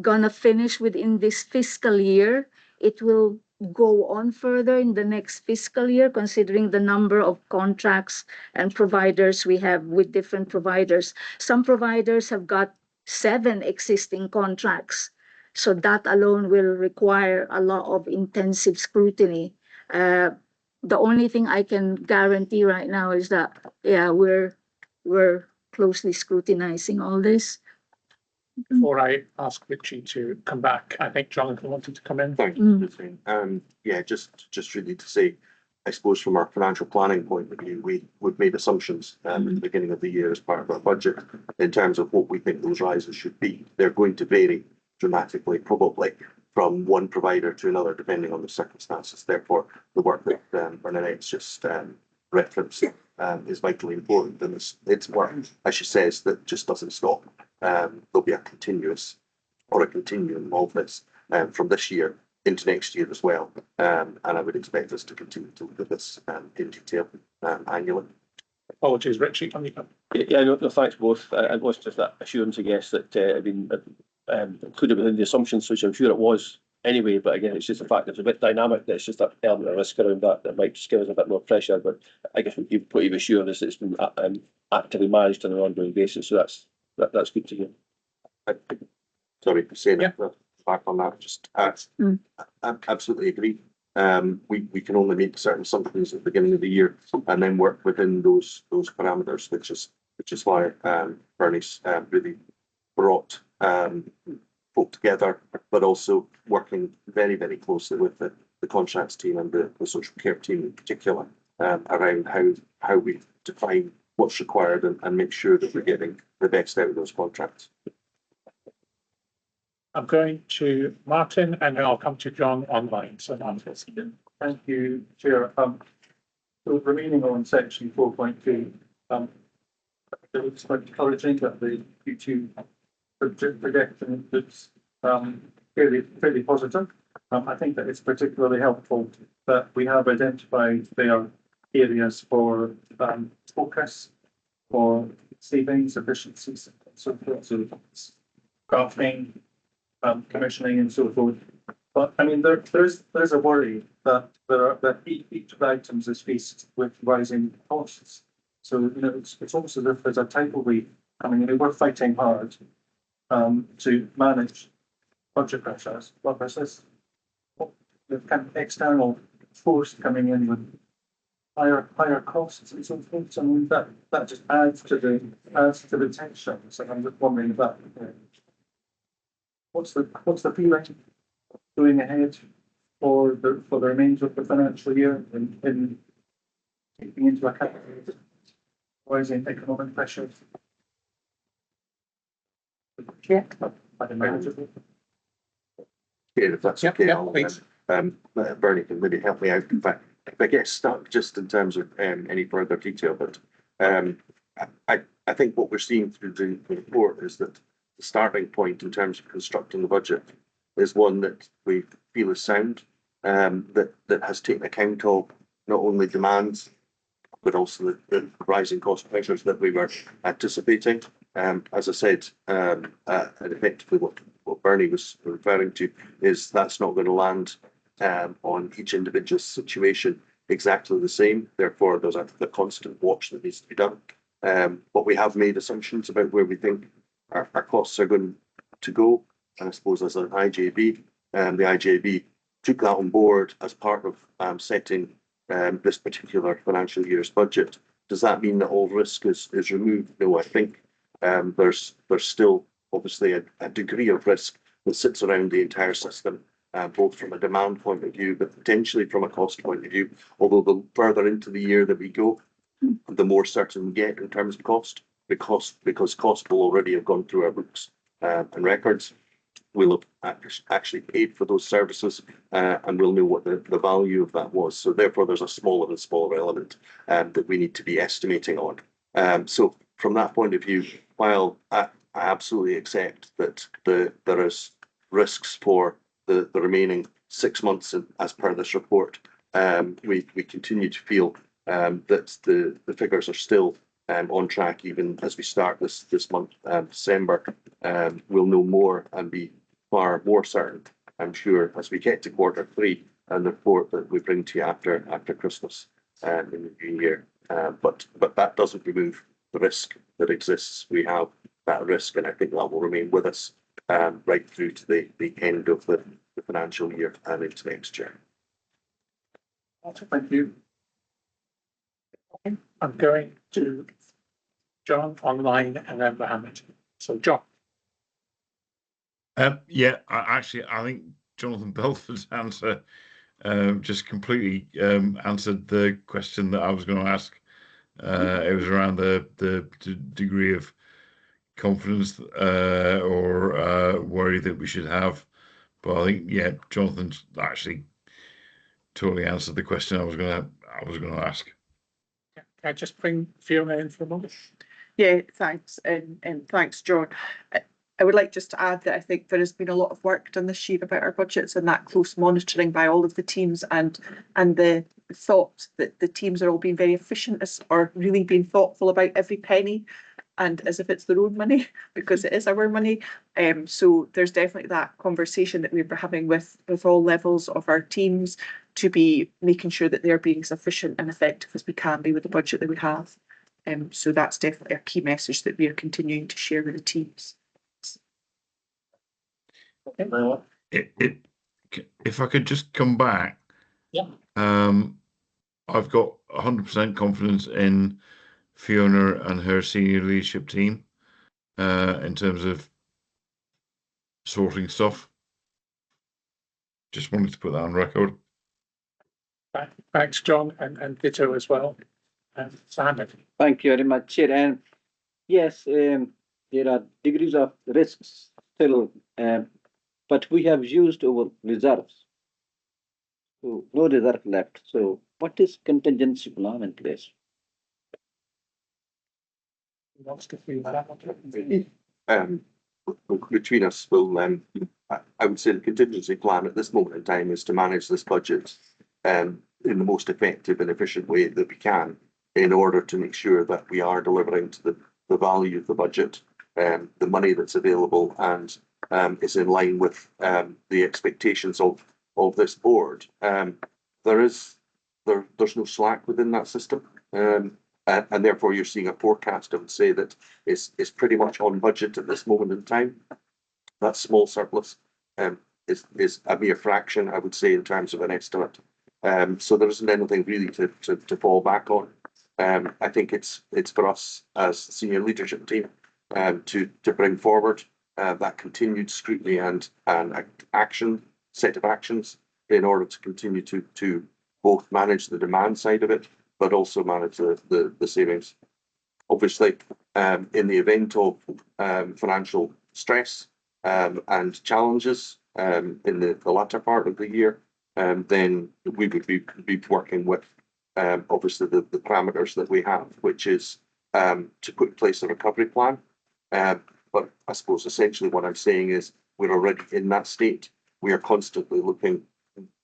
gonna finish within this fiscal year. It will go on further in the next fiscal year, considering the number of contracts and providers we have with different providers. Some providers have got 7 existing contracts, so that alone will require a lot of intensive scrutiny. The only thing I can guarantee right now is that, yeah, we're closely scrutinizing all this. Before I ask Richie to come back, I think Jonathan wanted to come in. Thank you, Christine. Yeah, just really to say, I suppose from our financial planning point of view, we've made assumptions at the beginning of the year as part of our budget in terms of what we think those rises should be. They're going to vary dramatically, probably from one provider to another, depending on the circumstances. Therefore, the work that Bernadette's just referenced is vitally important, and it's work, as she says, that just doesn't stop. There'll be a continuum of this from this year into next year as well, and I would expect us to continue to look at this in detail annually. Apologies, Richie. Yeah, no, thanks both. It was just that assurance, I guess, that had been included within the assumptions, which I'm sure it was anyway. But again, it's just the fact that it's a bit dynamic. That's just that element of risk around that might just give us a bit more pressure. But I guess what you've assured us it's been actively managed on an ongoing basis. So that's good to hear. Sorry for saying that. Back on that, just I absolutely agree. We can only make certain assumptions at the beginning of the year and then work within those parameters, which is why Bernie's really brought folk together, but also working very, very closely with the contracts team and the social care team in particular around how we define what's required and make sure that we're getting the best out of those contracts. I'm going to Martin and then I'll come to John online. So Martin. Thank you, Chair. So remaining on section 4.2, it looks quite encouraging that the Q2 projection looks fairly positive. I think that it's particularly helpful that we have identified their areas for focus, for savings, efficiencies, so forth, so staffing, commissioning, and so forth. But I mean, there's a worry that each of the items is faced with rising costs. So it's almost as if there's a tidal wave coming in. We're fighting hard to manage budget pressures, but there's this kind of external force coming in with higher costs and so forth, I mean, that just adds to the tension, so I'm just wondering if that. What's the feeling going ahead for the remainder of the financial year in taking into account rising economic pressures? Yeah. I imagine. Yeah, if that's okay, Bernie can maybe help me out if I get stuck just in terms of any further detail, but I think what we're seeing through the report is that the starting point in terms of constructing the budget is one that we feel is sound, that has taken account of not only demands, but also the rising cost pressures that we were anticipating. As I said, and effectively what Bernie was referring to is that's not going to land on each individual situation exactly the same. Therefore, there's the constant watch that needs to be done. But we have made assumptions about where we think our costs are going to go. And I suppose as an IJB, the IJB took that on board as part of setting this particular financial year's budget. Does that mean that all risk is removed? No, I think there's still obviously a degree of risk that sits around the entire system, both from a demand point of view, but potentially from a cost point of view. Although the further into the year that we go, the more certain we get in terms of cost, because cost will already have gone through our books and records. We'll have actually paid for those services, and we'll know what the value of that was. So therefore, there's a smaller and smaller element that we need to be estimating on. So from that point of view, while I absolutely accept that there is risks for the remaining 6 months as per this report, we continue to feel that the figures are still on track even as we start this month, December. We'll know more and be far more certain, I'm sure, as we get to Q3 and the report that we bring to you after Christmas in the new year. But that doesn't remove the risk that exists. We have that risk, and I think that will remain with us right through to the end of the financial year and into next year. Thank you. I'm going to John online and then Mohammed. So John. Yeah, I think Jonathan Belford's answer just completely answered the question that I was going to ask. It was around the degree of confidence or worry that we should have. But I think, yeah, Jonathan's actually totally answered the question I was going to ask. Can I just bring Fiona in for a moment? Yeah, thanks, and thanks, John. I would like just to add that I think there has been a lot of work done this year about our budgets and that close monitoring by all of the teams, and the thought that the teams are all being very efficient or really being thoughtful about every penny, and as if it's their own money because it is our money. So there's definitely that conversation that we're having with all levels of our teams to be making sure that they're being as efficient and effective as we can be with the budget that we have. So that's definitely a key message that we are continuing to share with the teams. If I could just come back, yeah. I've got 100% confidence in Fiona and her senior leadership team in terms of sorting stuff. Just wanted to put that on record. Thanks, John, and ditto as well. Mohammed. Thank you very much, Chair. And yes, there are degrees of risks still, but we have used our reserves. So no reserve left. So what is contingency plan in place? Between us, I would say the contingency plan at this moment in time is to manage this budget in the most effective and efficient way that we can, in order to make sure that we are delivering to the value of the budget, the money that's available, and is in line with the expectations of this board. There's no slack within that system, and therefore you're seeing a forecast, I would say, that is pretty much on budget at this moment in time. That small surplus is a mere fraction, I would say, in terms of an estimate So there isn't anything really to fall back on. I think it's for us as the senior leadership team to bring forward that continued scrutiny and set of actions in order to continue to both manage the demand side of it, but also manage the savings. Obviously, in the event of financial stress and challenges in the latter part of the year, then we would be working with obviously the parameters that we have, which is to put in place a recovery plan. But I suppose essentially what I'm saying is we're already in that state. We are constantly looking.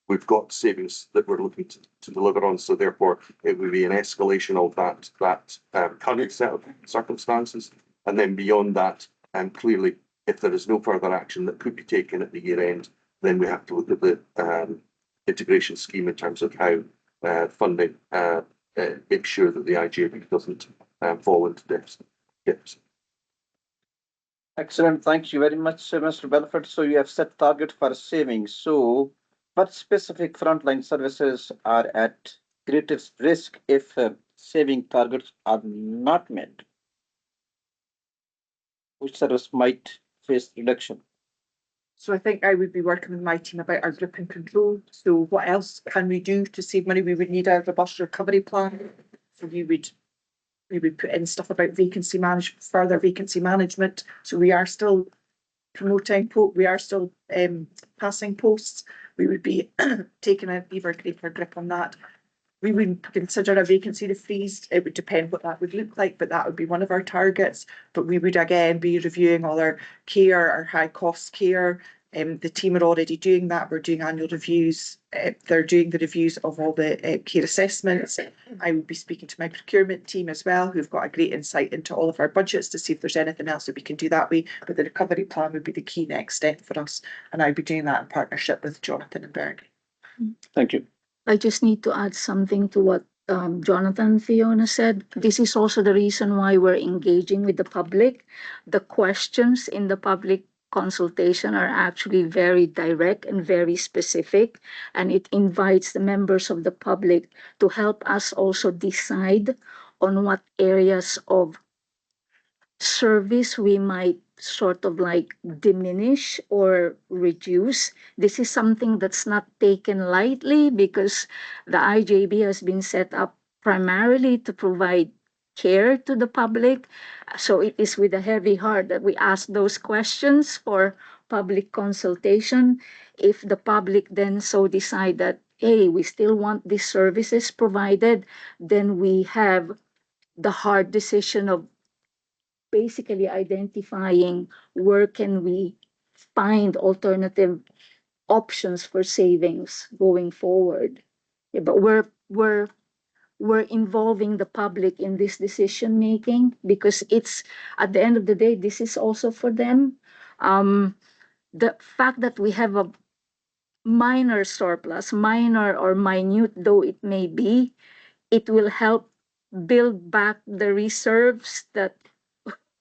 We've got savings that we're looking to deliver on, so therefore it would be an escalation of that current set of circumstances, and then beyond that, clearly, if there is no further action that could be taken at the year end, then we have to look at the integration scheme in terms of how funding makes sure that the IGB doesn't fall into deficit. Excellent. Thank you very much, Mr. Belford. So you have set target for savings. So what specific frontline services are at greatest risk if saving targets are not met? Which service might face reduction? So I think I would be working with my team about our grip and control. So what else can we do to save money? We would need a robust recovery plan. So we would put in stuff about vacancy management, further vacancy management. So we are still promoting, we are still passing posts. We would be taking an even greater grip on that. We would consider a vacancy to freeze. It would depend what that would look like, but that would be one of our targets. But we would again be reviewing all our care, our high cost care. The team are already doing that. We're doing annual reviews. They're doing the reviews of all the care assessments. I would be speaking to my procurement team as well, who've got a great insight into all of our budgets to see if there's anything else that we can do that way. But the recovery plan would be the key next step for us. And I'd be doing that in partnership with Jonathan and Berg. Thank you. I just need to add something to what Jonathan and Fiona said. This is also the reason why we're engaging with the public. The questions in the public consultation are actually very direct and very specific, and it invites the members of the public to help us also decide on what areas of service we might sort of like diminish or reduce. This is something that's not taken lightly because the IJB has been set up primarily to provide care to the public. So it is with a heavy heart that we ask those questions for public consultation. If the public then so decide that, hey, we still want these services provided, then we have the hard decision of basically identifying where can we find alternative options for savings going forward. Yeah, but we're involving the public in this decision making because it's at the end of the day, this is also for them. The fact that we have a minor surplus, minor or minute though it may be, it will help build back the reserves that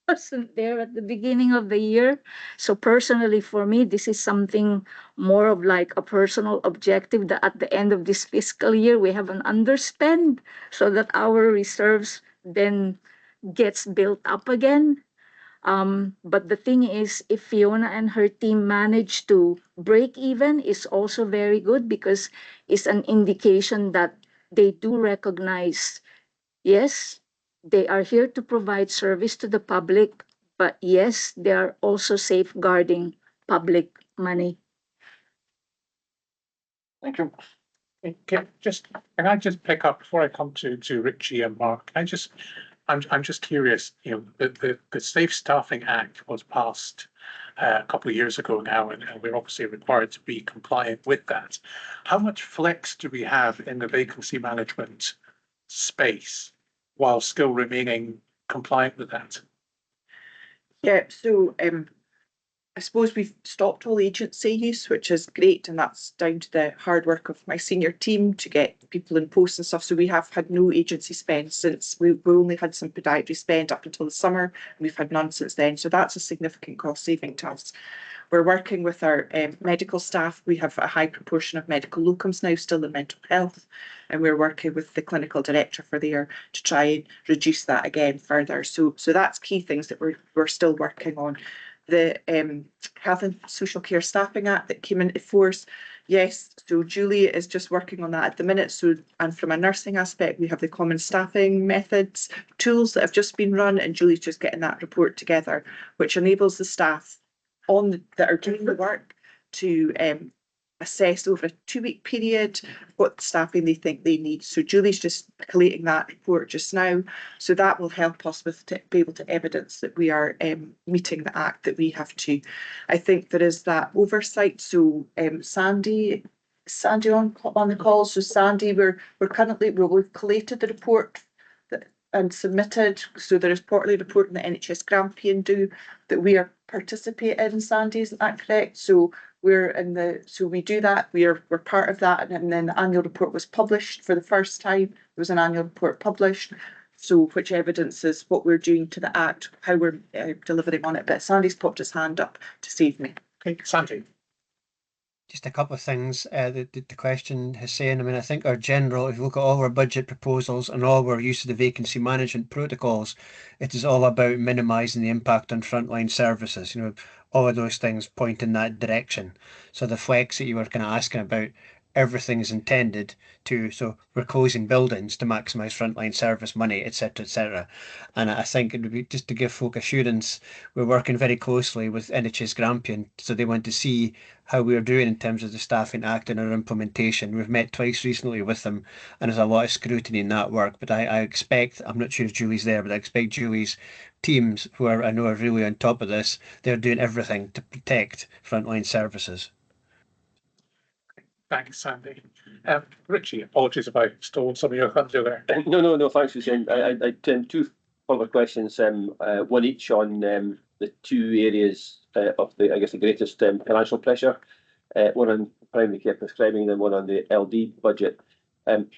wasn't there at the beginning of the year. So personally for me, this is something more of like a personal objective that at the end of this fiscal year, we have an underspend so that our reserves then gets built up again. But the thing is, if Fiona and her team manage to break even is also very good because it's an indication that they do recognize, yes, they are here to provide service to the public, but yes, they are also safeguarding public money. Thank you. Can I just pick up before I come to Richie and Mark? I'm just curious. You know, the Safe Staffing Act was passed a couple of years ago now, and we're obviously required to be compliant with that. How much flex do we have in the vacancy management space while still remaining compliant with that? Yeah, so I suppose we've stopped all agency use, which is great, and that's down to the hard work of my senior team to get people in posts and stuff. So we have had no agency spend since we only had some podiatry spend up until the summer, and we've had none since then. So that's a significant cost saving to us. We're working with our medical staff. We have a high proportion of medical locums now still in mental health, and we're working with the clinical director for there to try and reduce that again further. So that's key things that we're still working on. The Health and Social Care Staffing Act that came into force. Yes, so Julie is just working on that at the minute. So, and from a nursing aspect, we have the common staffing methods tools that have just been run, and Julie's just getting that report together, which enables the staff that are doing the work to assess over a 2-week period what staffing they think they need. So Julie's just collating that report just now. So that will help us with to be able to evidence that we are meeting the act that we have to. I think there is that oversight. So Sandy on the call. So Sandy, we've collated the report and submitted. So there is quarterly report in the NHS Grampian do that we are participating in. Sandy, isn't that correct? So we do that. We're part of that, and then the annual report was published for the first time. There was an annual report published, so which evidences what we're doing to the Act, how we're delivering on it. But Sandy's popped his hand up to save me. Okay, Sandy. Just a couple of things that the question is saying. I mean, I think our general, if you look at all our budget proposals and all our use of the vacancy management protocols, it is all about minimising the impact on frontline services. You know, all of those things point in that direction. So the flex that you were kind of asking about, everything is intended to, so we're closing buildings to maximise frontline service money, etc., etc. And I think it would be just to give folk assurance, we're working very closely with NHS Grampian, so they want to see how we're doing in terms of the Staffing Act and our implementation. We've met twice recently with them, and there's a lot of scrutiny in that work. But I expect, I'm not sure if Julie's there, but I expect Julie's teams, who I know are really on top of this, they're doing everything to protect frontline services. Thanks, Sandy. Richie, apologies if I stole some of your thunder there. No, thanks, Hussein. I two further questions, one each on the two areas of the greatest financial pressure, one on primary care prescribing and then one on the LD budget.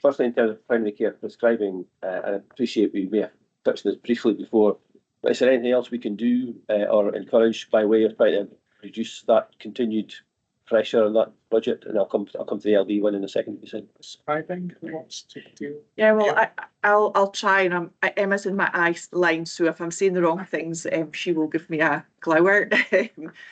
Firstly, in terms of primary care prescribing, I appreciate we may have touched on this briefly before, but is there anything else we can do or encourage by way of trying to reduce that continued pressure on that budget? And I'll come to the LD one in a second. Prescribing, who wants to do? Yeah, well, I'll try, and Emma's in my eye line, so if I'm saying the wrong things, she will give me a glower.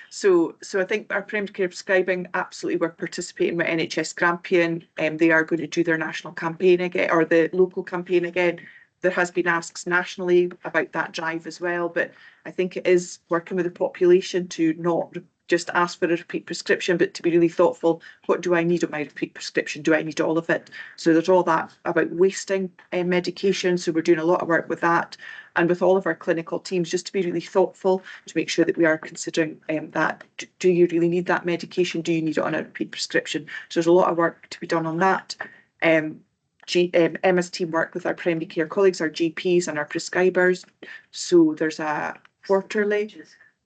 So I think our primary care prescribing, absolutely, we're participating with NHS Grampian. They are going to do their national campaign again, or the local campaign again. There has been asks nationally about that drive as well, but I think it is working with the population to not just ask for a repeat prescription, but to be really thoughtful. What do I need on my repeat prescription? Do I need all of it? So there's all that about wasting medication. So we're doing a lot of work with that, and with all of our clinical teams, just to be really thoughtful to make sure that we are considering that. Do you really need that medication? Do you need it on a repeat prescription? So there's a lot of work to be done on that. Emma's team work with our primary care colleagues, our GPs and our prescribers. So there's a quarterly.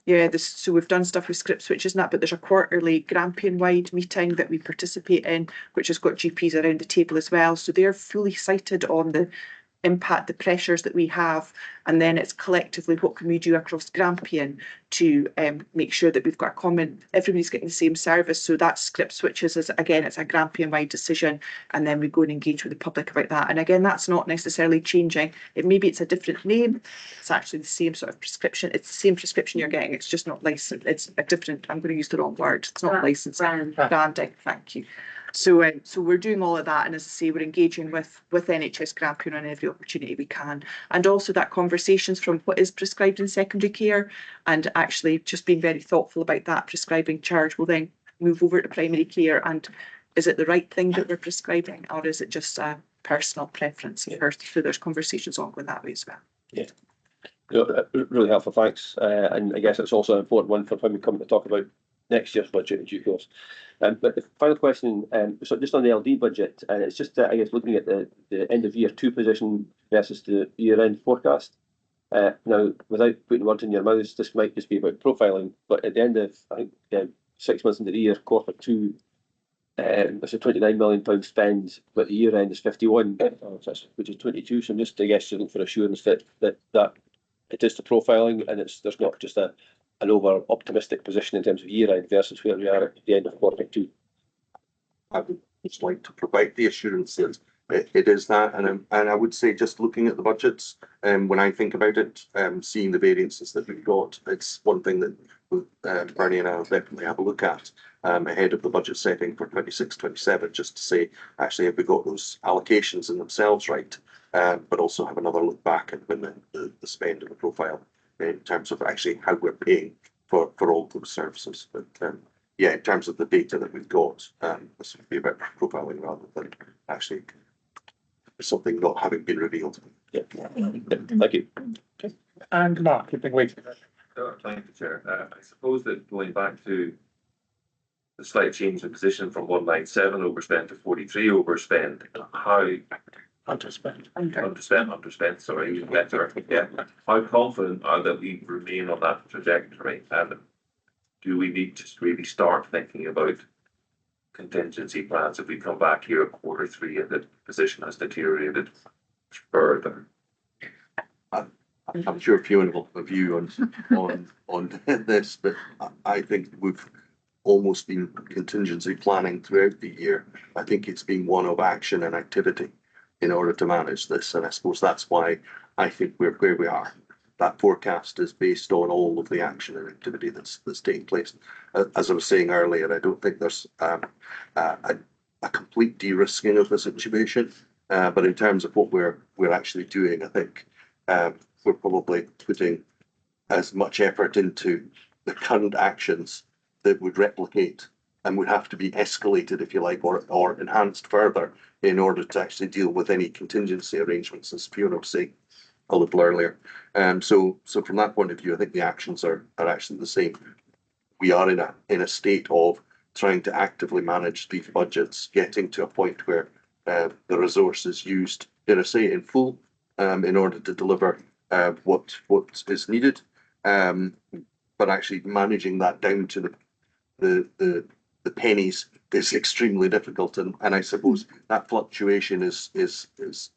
Yeah, so we've done stuff with script switches and that, but there's a quarterly Grampian-wide meeting that we participate in, which has got GPs around the table as well. So they're fully cited on the impact, the pressures that we have, and then it's collectively what can we do across Grampian to make sure that we've got a common, everybody's getting the same service. So that script switches is, again, it's a Grampian-wide decision, and then we go and engage with the public about that. And again, that's not necessarily changing. Maybe it's a different name. It's actually the same sort of prescription. It's the same prescription you're getting. It's just not licensed. It's a different, I'm going to use the wrong word. It's not licensed. Branding. Thank you. So we're doing all of that, and as I say, we're engaging with NHS Grampian on every opportunity we can, and also that conversations from what is prescribed in secondary care, and actually just being very thoughtful about that prescribing charge will then move over to primary care, and is it the right thing that we're prescribing, or is it just a personal preference first? So there's conversations ongoing that way as well. Yeah. Really helpful, thanks. And I guess it's also an important one for when we come to talk about next year's budget in due course. But the final question, so just on the LD budget, and it's just, I guess, looking at the end of year 2 position versus the year end forecast. Now, without putting words in your mouths, this might just be about profiling, but at the end of, I think, 6 months into the year, quarter 2, there's a £29 million spend, but the year end is 51, which is 22. So I'm just, I guess, looking for assurance that it is the profiling, and there's not just a an over optimistic position in terms of year end versus where we are at the end of Q2? I would just like to provide the assurance that it is that, and I would say just looking at the budgets, when I think about it, seeing the variances that we've got, it's one thing that Bernie and I will definitely have a look at ahead of the budget setting for 26-27, just to say, actually, have we got those allocations in themselves right, but also have another look back at when the spend and the profile in terms of actually how we're paying for all those services. But yeah, in terms of the data that we've got, this would be about profiling rather than actually something not having been revealed. Yeah. Thank you. Okay. And Mark, you've been waiting. Thank you, Chair. I suppose that going back to the slight change in position from 197 overspend to 43 overspend, how underspend, sorry, even better. Yeah. How confident are that we remain on that trajectory? And do we need to really start thinking about contingency plans if we come back here at Q3 and the position has deteriorated further? I'm sure Fiona will have a view on this, but I think we've almost been contingency planning throughout the year. I think it's been one of action and activity in order to manage this, and I suppose that's why I think we're where we are. That forecast is based on all of the action and activity that's taking place. As I was saying earlier, I don't think there's a complete de-risking of the situation, but in terms of what we're actually doing, I think we're probably putting as much effort into the current actions that would replicate and would have to be escalated, if you like, or enhanced further in order to actually deal with any contingency arrangements, as Fiona was saying a little earlier. So from that point of view, I think the actions are actually the same. We are in a state of trying to actively manage these budgets, getting to a point where the resource is used, dare I say, in full, in order to deliver what is needed, but actually managing that down to the pennies is extremely difficult, and I suppose that fluctuation is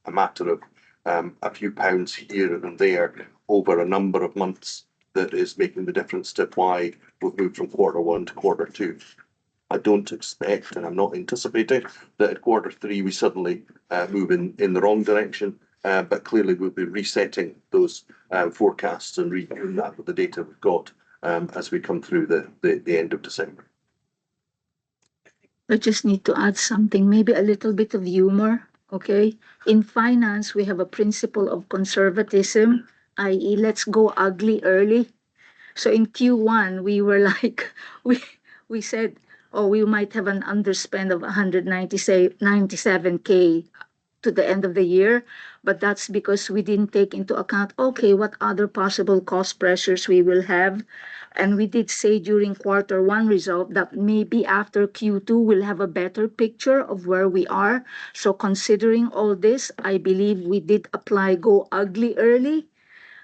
a matter of a few pounds here and there over a number of months that is making the difference to why we've moved from Q1 to Q2. I don't expect, and I'm not anticipating, that at Q3 we suddenly move in the wrong direction, but clearly we'll be resetting those forecasts and redoing that with the data we've got as we come through the end of December. I just need to add something, maybe a little bit of humor, okay? In finance, we have a principle of conservatism, i.e. let's go ugly early. So in Q1, we were like, we said, oh, we might have an underspend of 197K to the end of the year, but that's because we didn't take into account, okay, what other possible cost pressures we will have. And we did say during Q1 result that maybe after Q2 we'll have a better picture of where we are. So considering all this, I believe we did apply go ugly early,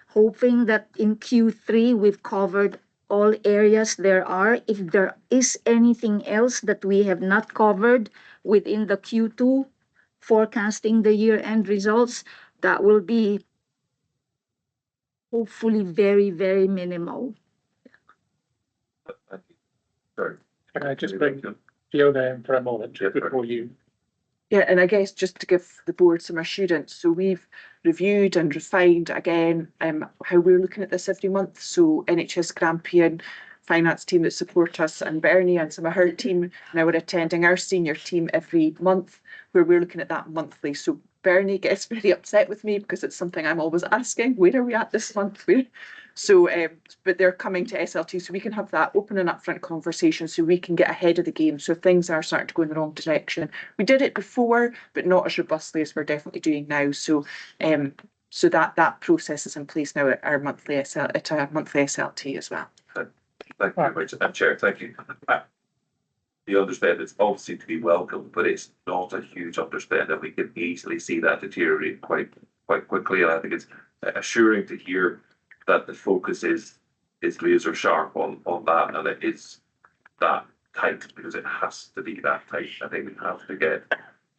hoping that in Q3 we've covered all areas there are. If there is anything else that we have not covered within the Q2 forecasting the year-end results, that will be hopefully very, very minimal. Sorry. Can I just bring Fiona in for a moment before you? Yeah, and I guess just to give the board some assurance, so we've reviewed and refined again how we're looking at this every month. So NHS Grampian finance team that support us, and Bernie and some of her team now are attending our senior team every month, where we're looking at that monthly. So Bernie gets very upset with me because it's something I'm always asking, where are we at this month? So, but they're coming to SLT, so we can have that open and upfront conversation so we can get ahead of the game. So if things are starting to go in the wrong direction, we did it before, but not as robustly as we're definitely doing now. So, so that process is in place now at our monthly SLT as well. Thank you very much, Chair. Thank you. The underspend is obviously to be welcome, but it's not a huge underspend, and we can easily see that deteriorate quite quickly. And I think it's assuring to hear that the focus is laser sharp on that, and it is that tight, because it has to be that tight. I think we have to get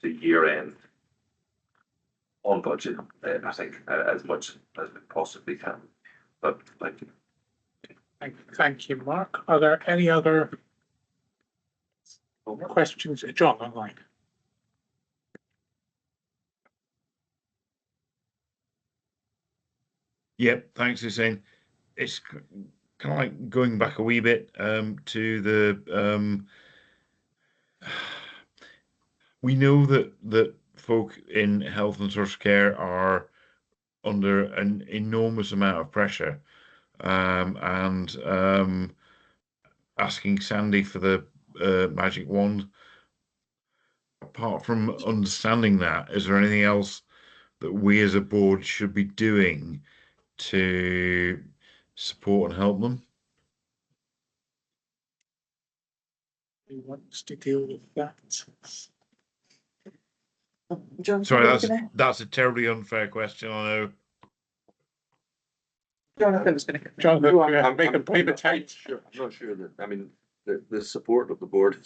to year end on budget, I think, as much as we possibly can. But thank you. Thank you, Mark. Are there any other questions? John, online. Yep, thanks, Hussein. It's kind of like going back a wee bit to the we know that folk in health and social care are under an enormous amount of pressure, and asking Sandy for the magic wand. Apart from understanding that, is there anything else that we as a board should be doing to support and help them? Who wants to deal with that? Sorry, that's a terribly unfair question, I know. Jonathan was going to. Jonathan, I'm make a brave attempt. I'm not sure that, I mean, the support of the board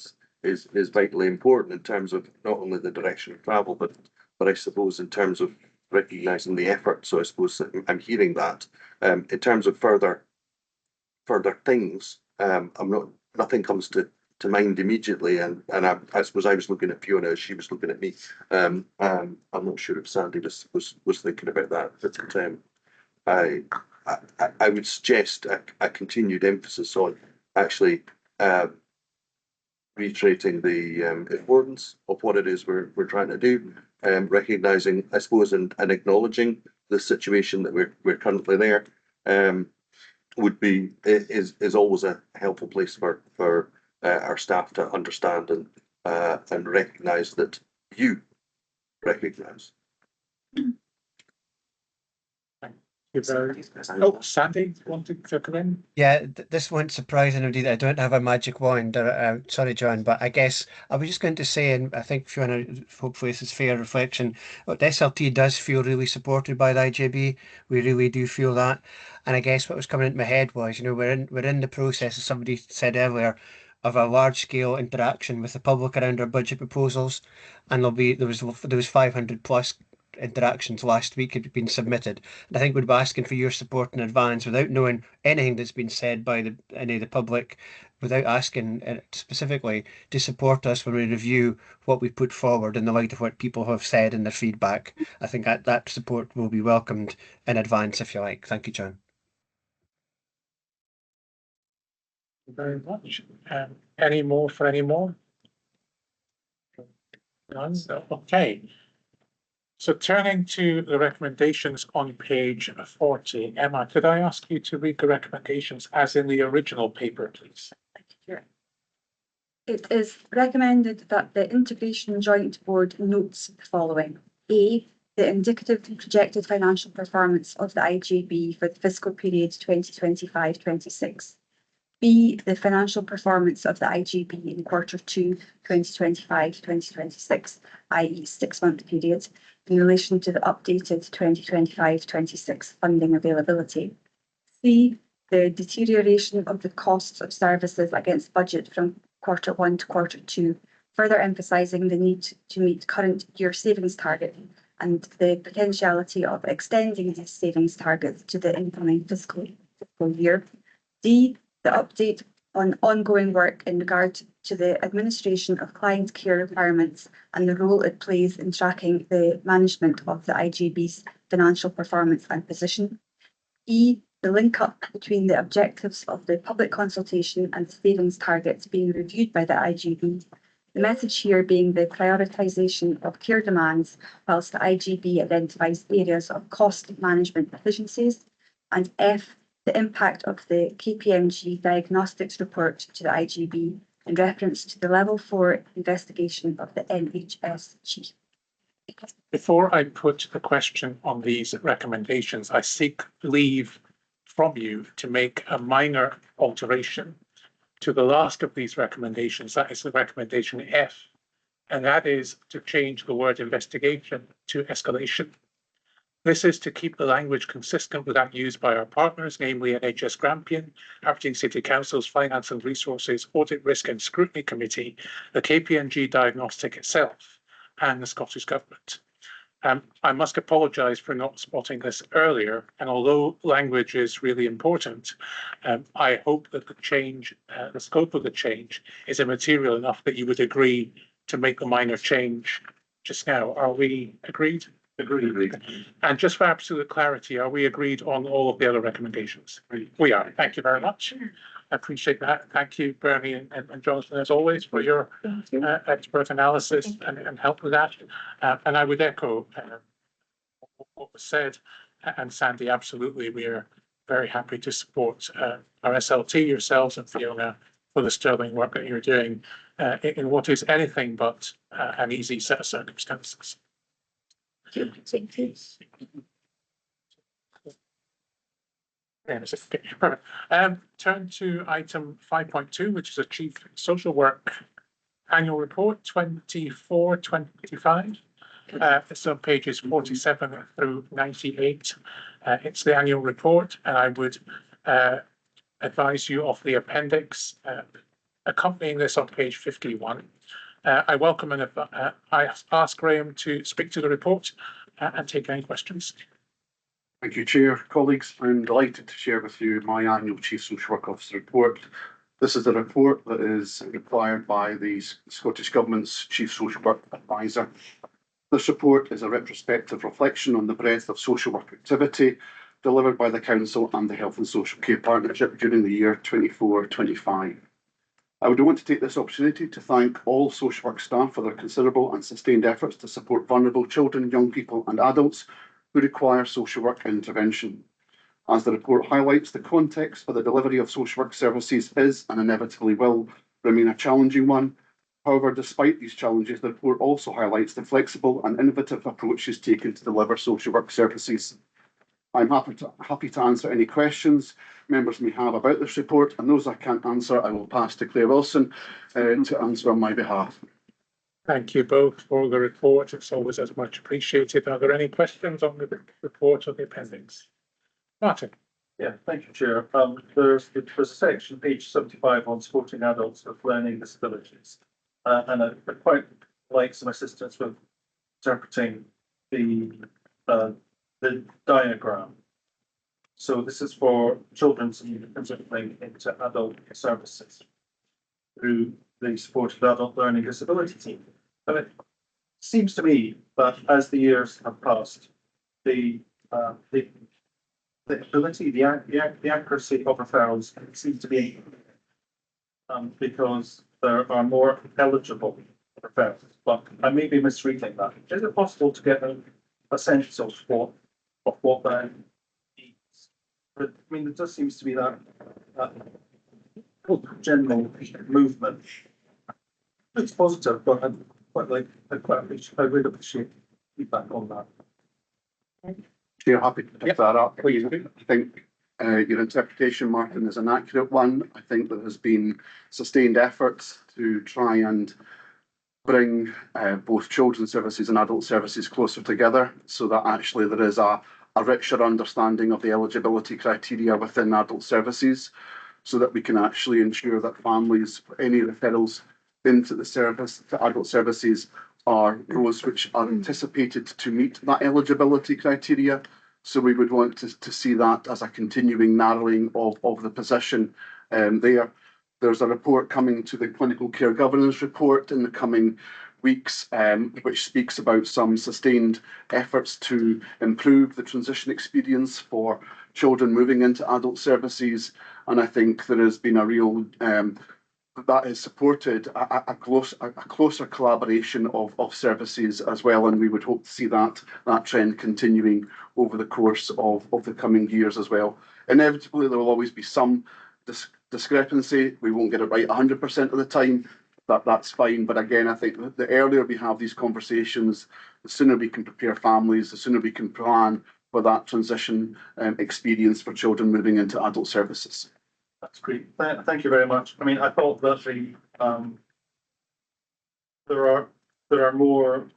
is vitally important in terms of not only the direction of travel, but I suppose in terms of recognising the effort. So I suppose that I'm hearing that. In terms of further things, nothing comes to mind immediately, and I suppose I was looking at Fiona as she was looking at me. I'm not sure if Sandy was thinking about that, but I would suggest a continued emphasis on actually reiterating the importance of what it is we're trying to do, recognising, I suppose, and acknowledging the situation that we're currently there, is always a helpful place for our staff to understand and recognise that you recognise. Oh, Sandy wanted to come in. Yeah, this won't surprise anybody that I don't have a magic wand. Sorry, John, but I guess I was just going to say, and I think Fiona, hopefully this is fair reflection, but the SLT does feel really supported by the IJB. We really do feel that. And I guess what was coming into my head was, you know, we're in the process, as somebody said earlier, of a large scale interaction with the public around our budget proposals, and there was 500 plus interactions last week had been submitted. And I think we'd be asking for your support in advance without knowing anything that's been said by any of the public, without asking specifically to support us when we review what we put forward in the light of what people have said in their feedback. I think that support will be welcomed in advance, if you like. Thank you, John. Very much. Any more for any more? None? Okay. So turning to the recommendations on page 40, Emma, could I ask you to read the recommendations as in the original paper, please? Thank you, Chair. It is recommended that the Integration Joint Board notes the following. A, the indicative projected financial performance of the IJB for the fiscal period 2025-26. B, the financial performance of the IJB in Q2 2025-2026, i.e. 6-month period, in relation to the updated 2025-26 funding availability. C, the deterioration of the costs of services against budget from Q1 to Q2, further emphasising the need to meet current year savings target and the potentiality of extending these savings targets to the incoming fiscal year. D, the update on ongoing work in regard to the administration of client care requirements and the role it plays in tracking the management of the IJB's financial performance and position. E, the link up between the objectives of the public consultation and the savings targets being reviewed by the IJB. The message here being the prioritisation of care demands whilst the IJB identifies areas of cost management efficiencies. And F, the impact of the KPMG diagnostics report to the IJB in reference to the level 4 investigation of the NHS chief. Before I put the question on these recommendations, I seek leave from you to make a minor alteration to the last of these recommendations. That is the recommendation F, and that is to change the word investigation to escalation. This is to keep the language consistent with that used by our partners, namely NHS Grampian, Aberdeen City Council's Finance and Resources Audit Risk and Scrutiny Committee, the KPMG Diagnostic itself, and the Scottish Government. I must apologise for not spotting this earlier, and although language is really important, I hope that the change, the scope of the change is immaterial enough that you would agree to make the minor change just now. Are we agreed? Agreed. And just for absolute clarity, are we agreed on all of the other recommendations? We are. Thank you very much. I appreciate that. Thank you, Bernie and Jonathan, as always, for your expert analysis and help with that. And I would echo what was said. And Sandy, absolutely, we are very happy to support our SLT, yourselves and Fiona, for the sterling work that you're doing in what is anything but an easy set of circumstances. Thank you. Turn to item 5.2, which is a Chief Social Work Annual Report 24-25. It's on pages 47 through 98. It's the annual report, and I would advise you of the appendix accompanying this on page 51. I welcome and I ask Graham to speak to the report and take any questions. Thank you, Chair. Colleagues, I'm delighted to share with you my annual Chief Social Work Officer report. This is a report that is required by the Scottish Government's Chief Social Work Advisor. This report is a retrospective reflection on the breadth of social work activity delivered by the Council and the Health and Social Care Partnership during the year 24-25. I would want to take this opportunity to thank all social work staff for their considerable and sustained efforts to support vulnerable children, young people and adults who require social work intervention. As the report highlights, the context for the delivery of social work services is and inevitably will remain a challenging one. However, despite these challenges, the report also highlights the flexible and innovative approaches taken to deliver social work services. I'm happy to answer any questions members may have about this report, and those I can't answer, I will pass to Claire Wilson to answer on my behalf. Thank you both for the report. It's always as much appreciated. Are there any questions on the report or the appendix? Martin. Yeah, thank you, Chair. There's a section, page 75, on supporting adults with learning disabilities. And I quite like some assistance with interpreting the diagram. So this is for children transitioning into adult services through the supported adult learning disability team. And it seems to me that as the years have passed, the ability, the accuracy of referrals seems to be because there are more eligible referrals. But I may be misreading that. Is it possible to get a sense of what that means? But I mean, there just seems to be that general movement. It's positive, but I would appreciate feedback on that. Chair, happy to pick that up. Please. I think your interpretation, Martin, is an accurate one. I think there has been sustained efforts to try and bring both children's services and adult services closer together, so that actually there is a richer understanding of the eligibility criteria within adult services, so that we can actually ensure that families, any referrals into the service, to adult services, are those which are anticipated to meet that eligibility criteria. So we would want to see that as a continuing narrowing of the position there. There's a report coming to the Clinical Care Governance Report in the coming weeks, which speaks about some sustained efforts to improve the transition experience for children moving into adult services. And I think there has been a real that has supported a closer collaboration of services as well, and we would hope to see that trend continuing over the course of the coming years as well. Inevitably, there will always be some discrepancy. We won't get it right 100% of the time. That's fine, but again, I think the earlier we have these conversations, the sooner we can prepare families, the sooner we can plan for that transition experience for children moving into adult services. That's great. Thank you very much. I mean, I thought that there are more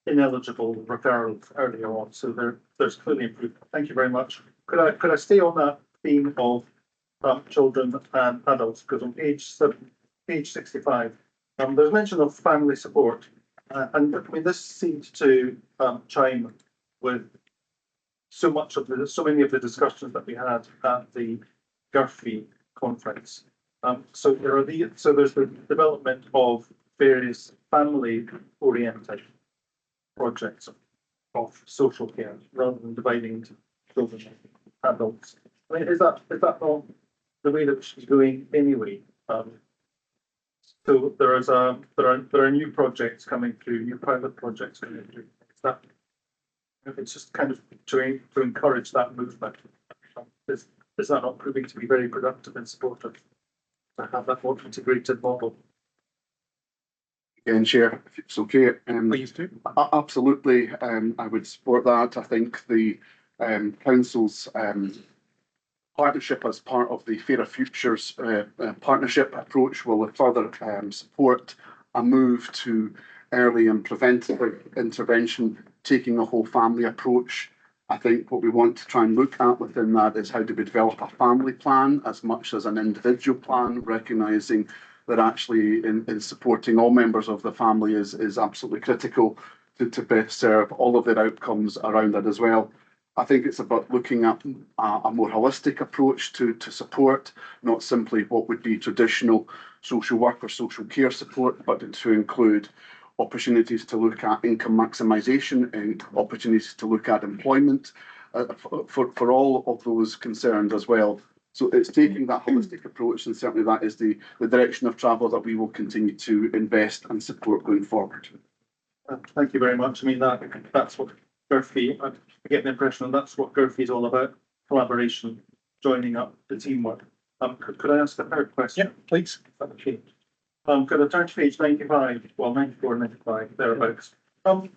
ineligible referrals earlier on, so there's clearly improvement. Thank you very much. Could I stay on that theme of children and adults? Because on page 65, there's mention of family support, And I mean, this seems to chime with so many of the discussions that we had at the GERFI conference. So there's the development of various family-oriented projects of social care rather than dividing into children and adults. I mean, is that not the way that we should be going anyway? So there are new projects coming through, new private projects coming through. It's just kind of to encourage that movement. Is that not proving to be very productive and supportive to have that more integrated model? Again, Chair, if it's okay. Please do. Absolutely, I would support that. I think the council's partnership as part of the Fairer Futures partnership approach will further support a move to early and preventative intervention, taking a whole family approach. I think what we want to try and look at within that is how do we develop a family plan as much as an individual plan, recognising that actually in supporting all members of the family is absolutely critical to best serve all of their outcomes around that as well. I think it's about looking at a more holistic approach to support, not simply what would be traditional social work or social care support, but to include opportunities to look at income maximisation and opportunities to look at employment for all of those concerned as well. So it's taking that holistic approach, and certainly that is the direction of travel that we will continue to invest and support going forward. Thank you very much. I mean, that's what GERFI, I get the impression that that's what GERFI is all about: collaboration, joining up, the teamwork. Could I ask a third question? Yeah, please. Okay. Could I turn to page 95, well, 94, 95, thereabouts. So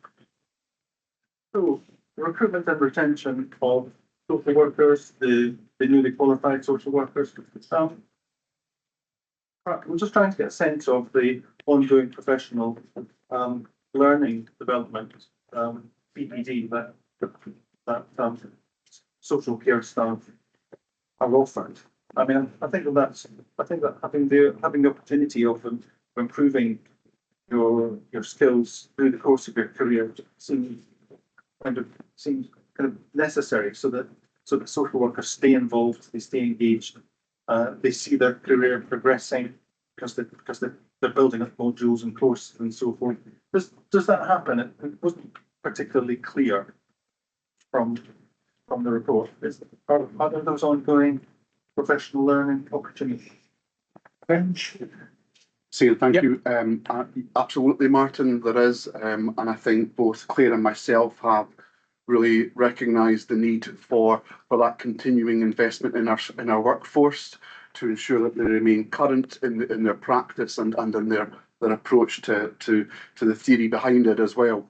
recruitment and retention of social workers, the newly qualified social workers. I'm just trying to get a sense of the ongoing professional learning development, PPD that social care staff are offered. I mean, I think that having the opportunity of improving your skills through the course of your career seems kind of necessary, so that social workers stay involved, they stay engaged, they see their career progressing because they're building up modules and courses and so forth. Does that happen? It wasn't particularly clear from the report. Are there those ongoing professional learning opportunities? So thank you. Absolutely, Martin, there is, and I think both Claire and myself have really recognised the need for that continuing investment in our workforce to ensure that they remain current in their practice and in their approach to the theory behind it as well.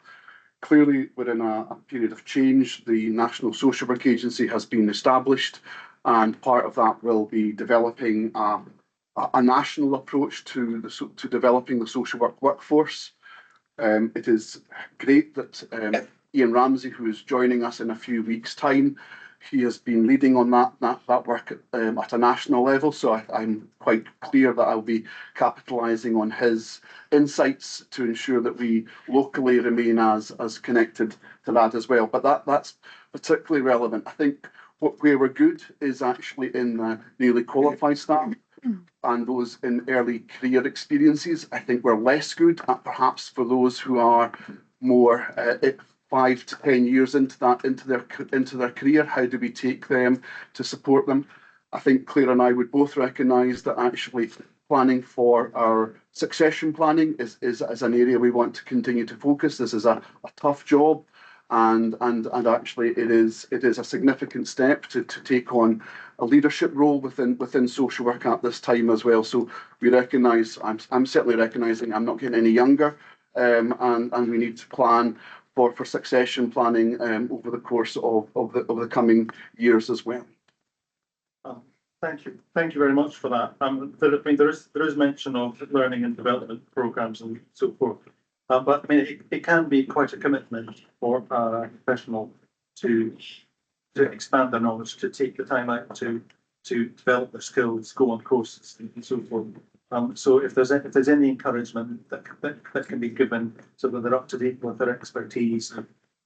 Clearly, we're in a period of change. The National Social Work Agency has been established, and part of that will be developing a national approach to developing the social work workforce. It is great that Ian Ramsey, who is joining us in a few weeks' time, he has been leading on that work at a national level. So I'm quite clear that I'll be capitalising on his insights to ensure that we locally remain as connected to that as well. But that's particularly relevant. I think where we're good is actually in the newly qualified staff and those in early career experiences. I think we're less good at perhaps for those who are more 5 to 10 years into their career. How do we take them to support them? I think Claire and I would both recognise that actually planning for our succession planning is an area we want to continue to focus. This is a tough job, and actually it is a significant step to take on a leadership role within social work at this time as well. So we recognise, I'm certainly recognising I'm not getting any younger, and we need to plan for succession planning over the course of the coming years as well. Thank you very much for that. There is mention of learning and development programs and so forth, but I mean it can be quite a commitment for a professional to expand their knowledge, to take the time out to develop their skills, go on courses and so forth. So if there's any encouragement that can be given so that they're up to date with their expertise,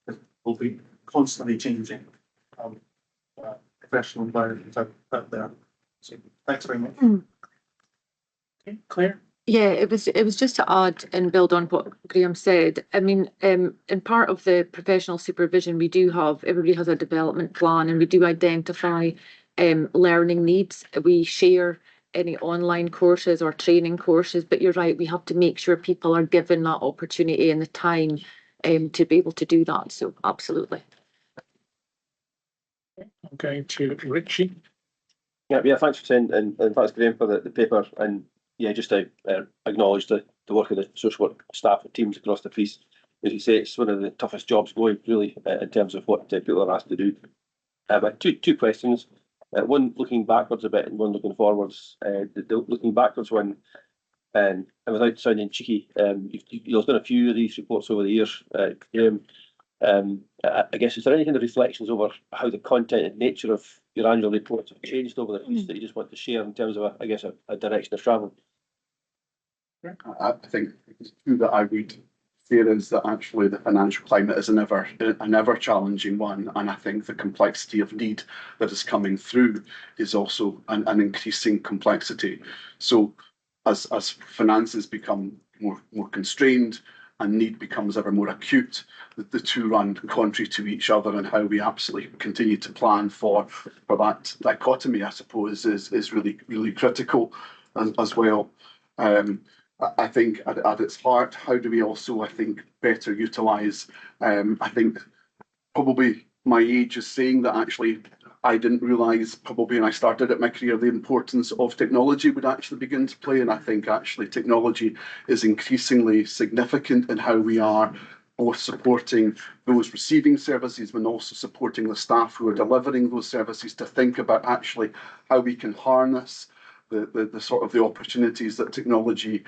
it will be constantly changing professional environment out there. So thanks very much. Okay, Claire? Yeah, it was just to add and build on what Graham said. I mean, in part of the professional supervision, everybody has a development plan, and we do identify learning needs. We share any online courses or training courses, but you're right, we have to make sure people are given that opportunity and the time to be able to do that. So absolutely. I'm going to Richie. Yeah, thanks for saying, and thanks Graham for the paper, and yeah, just to acknowledge the work of the social work staff and teams across the piece. As you say, it's one of the toughest jobs going, really, in terms of what people are asked to do. But two questions. One looking backwards a bit and one looking forwards. The looking backwards one, and without sounding cheeky, you've done a few of these reports over the years, Graham. I guess, is there any kind of reflections over how the content and nature of your annual reports have changed over the years that you just want to share in terms of, a direction of travel? I think two that I would fear is that actually the financial climate is an ever challenging one, and I think the complexity of need that is coming through is also an increasing complexity. So as finances become more constrained and need becomes ever more acute, the two run contrary to each other, and how we absolutely continue to plan for that dichotomy, I suppose, is really critical as well. I think at its heart, how do we also, better utilise, I think probably my age is saying that actually I didn't realise probably when I started at my career the importance of technology would actually begin to play, and I think actually technology is increasingly significant in how we are both supporting those receiving services but also supporting the staff who are delivering those services to think about actually how we can harness the sort of the opportunities that technology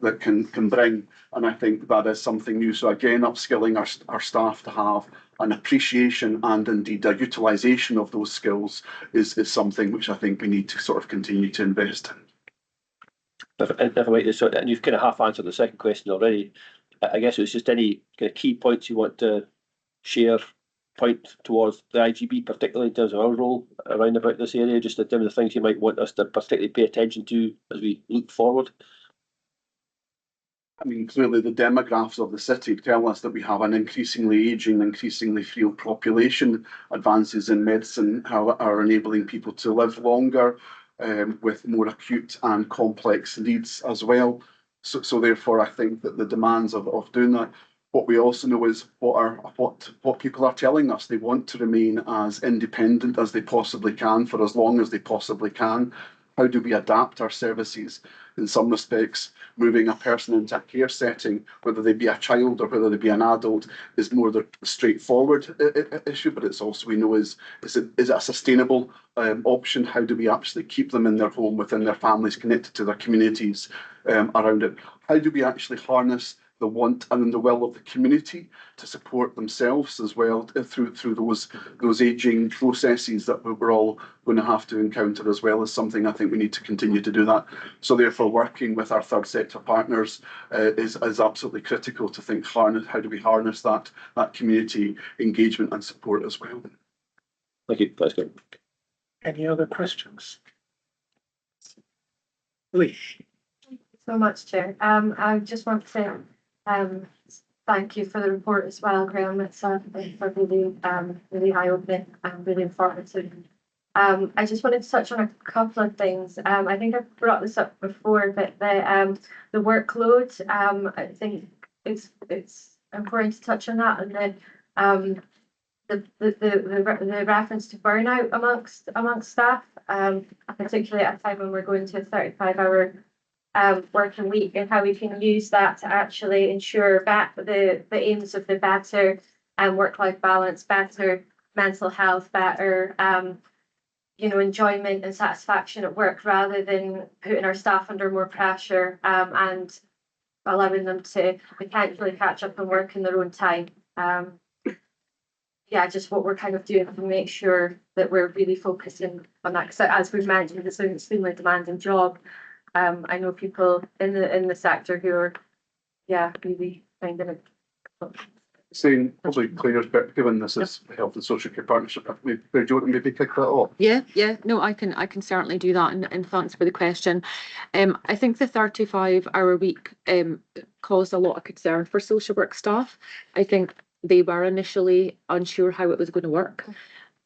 that can bring, and I think that is something new. So again, upskilling our staff to have an appreciation and indeed a utilisation of those skills is something which I think we need to sort of continue to invest in. If I might, and you've kind of half answered the second question already. I guess it's just any kind of key points you want to share, point towards the IGB, particularly in terms of our role around about this area, just in terms of things you might want us to particularly pay attention to as we look forward. I mean, clearly the demographics of the city tell us that we have an increasingly ageing, increasingly frail population. Advances in medicine are enabling people to live longer with more acute and complex needs as well. So therefore, I think that the demands of doing that. What we also know is what people are telling us. They want to remain as independent as they possibly can for as long as they possibly can. How do we adapt our services? In some respects, moving a person into a care setting, whether they be a child or whether they be an adult, is more the straightforward issue. But it's also, we know, is it a sustainable option? How do we actually keep them in their home, within their families, connected to their communities around it? How do we actually harness the want and the will of the community to support themselves as well through those ageing processes that we're all going to have to encounter as well, as something I think we need to continue to do that. So therefore, working with our third sector partners is absolutely critical to think how do we harness that community engagement and support as well. Thank you. That's good. Any other questions? Lee. Thank you so much, Chair. I just want to say thank you for the report as well, Graham. It's really eye-opening and really informative. I just wanted to touch on a couple of things. I think I've brought this up before, but the workload, I think it's important to touch on that, and then the reference to burnout amongst staff, particularly at a time when we're going to a 35-hour working week, and how we can use that to actually ensure the aims of the better work-life balance, better mental health, better enjoyment and satisfaction at work, rather than putting our staff under more pressure and allowing them to potentially catch up and work in their own time. Just what we're kind of doing to make sure that we're really focusing on that, because as we've mentioned, it's an extremely demanding job. I know people in the sector who are, yeah, really finding it. Saying probably Claire's better, given this is the Health and Social Care Partnership. Do you want to maybe kick that off? Yeah, no, I can certainly do that, and thanks for the question. I think the 35-hour week caused a lot of concern for social work staff. I think they were initially unsure how it was going to work.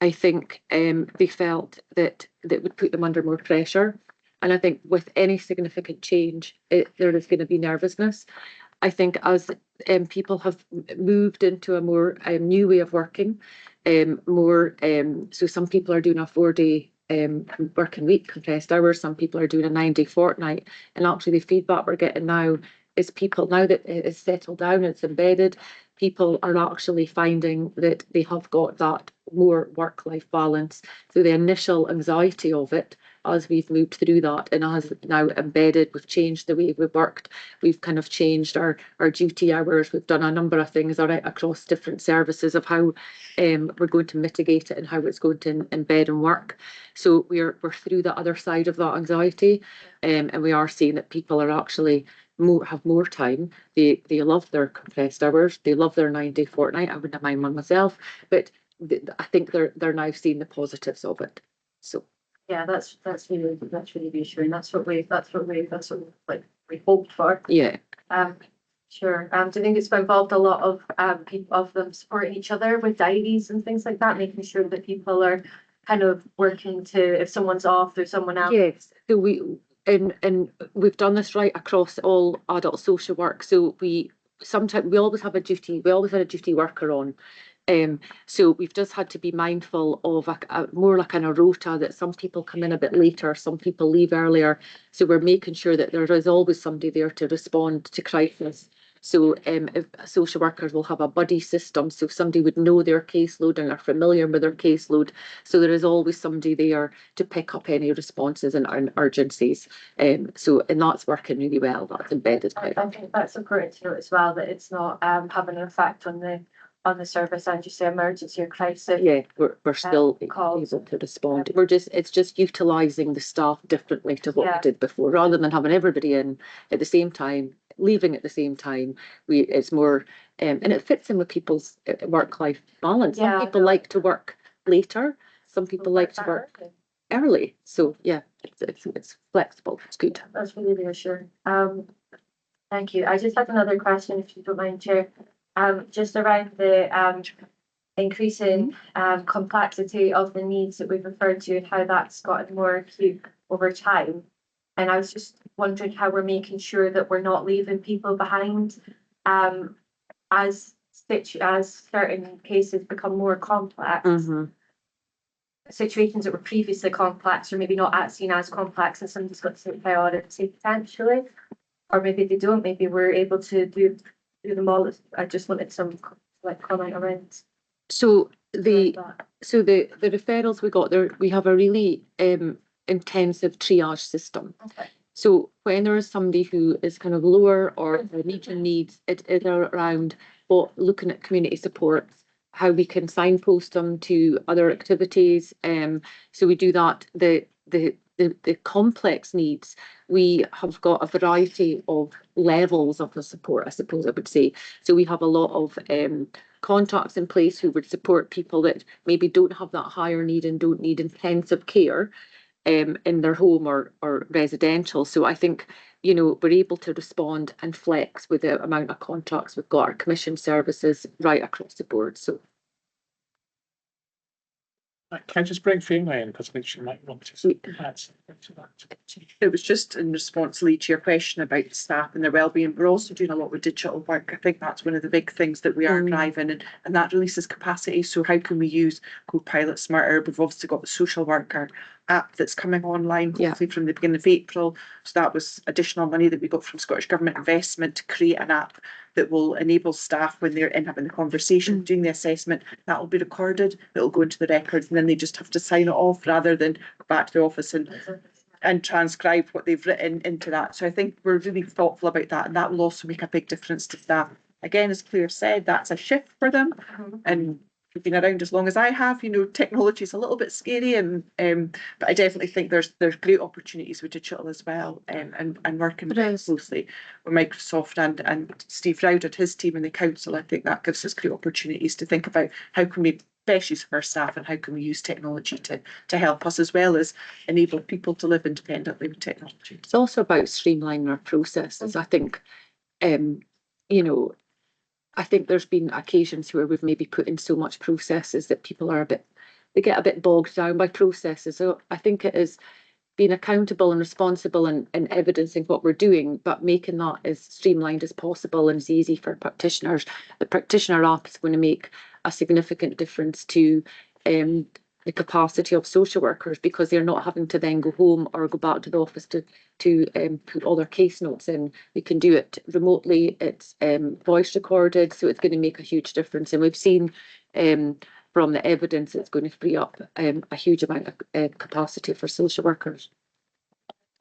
I think they felt that would put them under more pressure. And I think with any significant change, there is going to be nervousness. I think as people have moved into a more new way of working, so some people are doing a 4-day working week, compressed hours, some people are doing a 9-day fortnight, and actually the feedback we're getting now is people, now that it's settled down, it's embedded, people are actually finding that they have got that more work-life balance. So the initial anxiety of it, as we've moved through that and as now embedded, we've changed the way we've worked, we've kind of changed our duty hours, we've done a number of things across different services of how we're going to mitigate it and how it's going to embed and work. So we're through the other side of that anxiety, and we are seeing that people are actually have more time. They love their compressed hours, they love their 9-day fortnight. I wouldn't mind one myself, but I think they're now seeing the positives of it. So yeah, that's really reassuring. That's what we hoped for. Yeah. Sure. Do you think it's involved a lot of people of them supporting each other with diaries and things like that, making sure that people are kind of working to, if someone's off, there's someone else? Yes. So we've done this right across all adult social work. So we always have a duty. We always had a duty worker on. So we've just had to be mindful of a more like a rota, that some people come in a bit later, some people leave earlier. So we're making sure that there is always somebody there to respond to crisis. So if social workers will have a buddy system, so somebody would know their caseload and are familiar with their caseload. So there is always somebody there to pick up any responses and urgencies. And that's working really well. That's embedded. I think that's important to note as well, that it's not having an effect on the service and just the emergency or crisis. Yeah, we're still able to respond. It's just utilising the staff differently to what we did before, rather than having everybody in at the same time, leaving at the same time. It's more, and it fits in with people's work-life balance. Some people like to work later, some people like to work early. So yeah, it's flexible. It's good. That's really reassuring. Thank you. I just have another question, if you don't mind, Chair. Just around the increasing complexity of the needs that we've referred to and how that's gotten more acute over time. And I was just wondering how we're making sure that we're not leaving people behind as certain cases become more complex. Situations that were previously complex or maybe not seen as complex, and somebody's got to take priority potentially, or maybe they don't, maybe we're able to do them all. I just wanted some comment around. So the referrals we got there, we have a really intensive triage system. Okay. So when there is somebody who is kind of lower or needs, it is around looking at community supports, how we can signpost them to other activities. So we do that. The complex needs, we have got a variety of levels of the support, I suppose I would say. So we have a lot of contacts in place who would support people that maybe don't have that higher need and don't need intensive care in their home or residential. So I think, we're able to respond and flex with the amount of contacts we've got, our commission services right across the board. So can I just bring Fiona in, because I think she might want to add something to that. It was just in response, Lee, to your question about the staff and their wellbeing. We're also doing a lot with digital work. I think that's one of the big things that we are driving, and that releases capacity. So how can we use Copilot smarter? We've obviously got the social worker app that's coming online, hopefully from the beginning of April. So that was additional money that we got from Scottish Government investment to create an app that will enable staff, when they're in having the conversation, doing the assessment, that will be recorded, it will go into the records, and then they just have to sign it off rather than go back to the office and transcribe what they've written into that. So I think we're really thoughtful about that, and that will also make a big difference to staff. Again, as Claire said, that's a shift for them, and who've been around as long as I have, you know, technology is a little bit scary, and but I definitely think there's great opportunities with digital as well, and working closely with Microsoft and Steve Rowd and his team in the council. I think that gives us great opportunities to think about how can we best use our staff and how can we use technology to help us, as well as enable people to live independently with technology. It's also about streamlining our processes. I think, you know, I think there's been occasions where we've maybe put in so much processes that people are they get a bit bogged down by processes. So I think it is being accountable and responsible and evidencing what we're doing, but making that as streamlined as possible and as easy for practitioners. The practitioner app is going to make a significant difference to the capacity of social workers, because they're not having to then go home or go back to the office to put all their case notes in. We can do it remotely. It's voice recorded, so it's going to make a huge difference. And we've seen from the evidence it's going to free up a huge amount of capacity for social workers.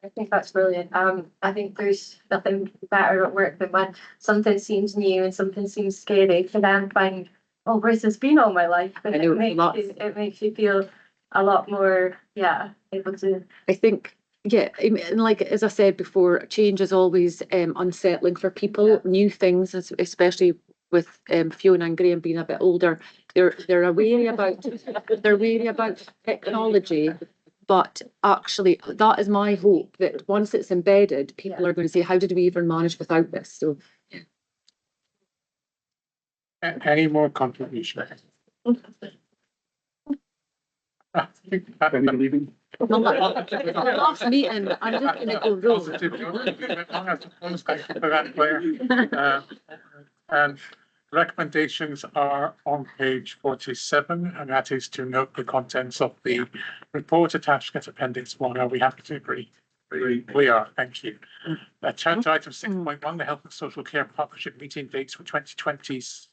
I think that's brilliant. I think there's nothing better at work than when something seems new and something seems scary to then find, oh, where's this been all my life? But it makes you feel a lot more, able to. I think, and like as I said before, change is always unsettling for people. New things, especially with Fiona and Graham being a bit older, they're wary about technology. But actually, that is my hope, that once it's embedded, people are going to say, how did we even manage without this? So, Any more contribution? Last meeting, I'm just going to go rogue. And recommendations are on page 47, and that is to note the contents of the report attached at Appendix 1. Are we happy to agree? We are, thank you. Turn to item 6.1, the Health and Social Care Partnership meeting dates for 2026-27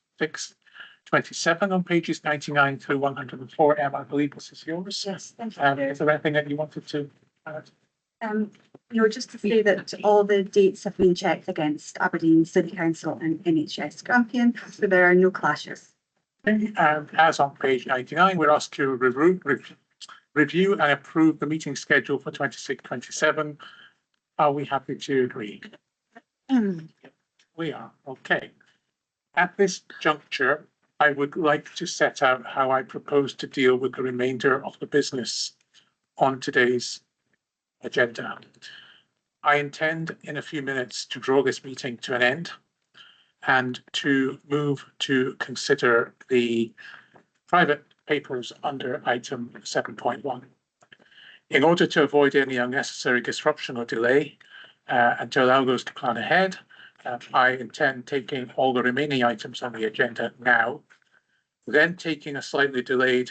on pages 99 through 104. I believe this is yours. Yes, thank you. Is there anything that you wanted to add? Just to say that all the dates have been checked against Aberdeen City Council and NHS Grampian, so there are no clashes. And as on page 99, we're asked to review and approve the meeting schedule for 26-27. Are we happy to agree? We are, okay. At this juncture, I would like to set out how I propose to deal with the remainder of the business on today's agenda. I intend in a few minutes to draw this meeting to an end and to move to consider the private papers under item 7.1. In order to avoid any unnecessary disruption or delay and to allow those to plan ahead, I intend taking all the remaining items on the agenda now, then taking a slightly delayed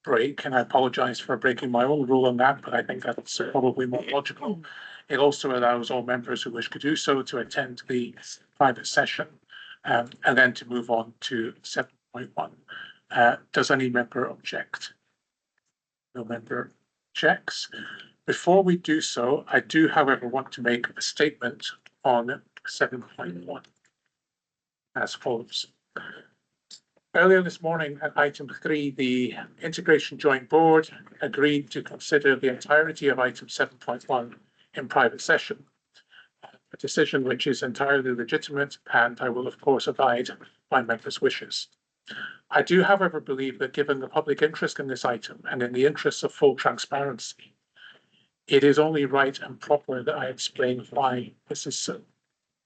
break, and I apologize for breaking my own rule on that, but I think that's probably more logical. It also allows all members who wish to do so to attend the private session and then to move on to 7.1. Does any member object? No member objects. Before we do so, I do, however, want to make a statement on 7.1 as follows. Earlier this morning at item 3, the Integration Joint Board agreed to consider the entirety of item 7.1 in private session, a decision which is entirely legitimate, and I will of course abide by members' wishes. I do, however, believe that given the public interest in this item and in the interests of full transparency, it is only right and proper that I explain why this is so,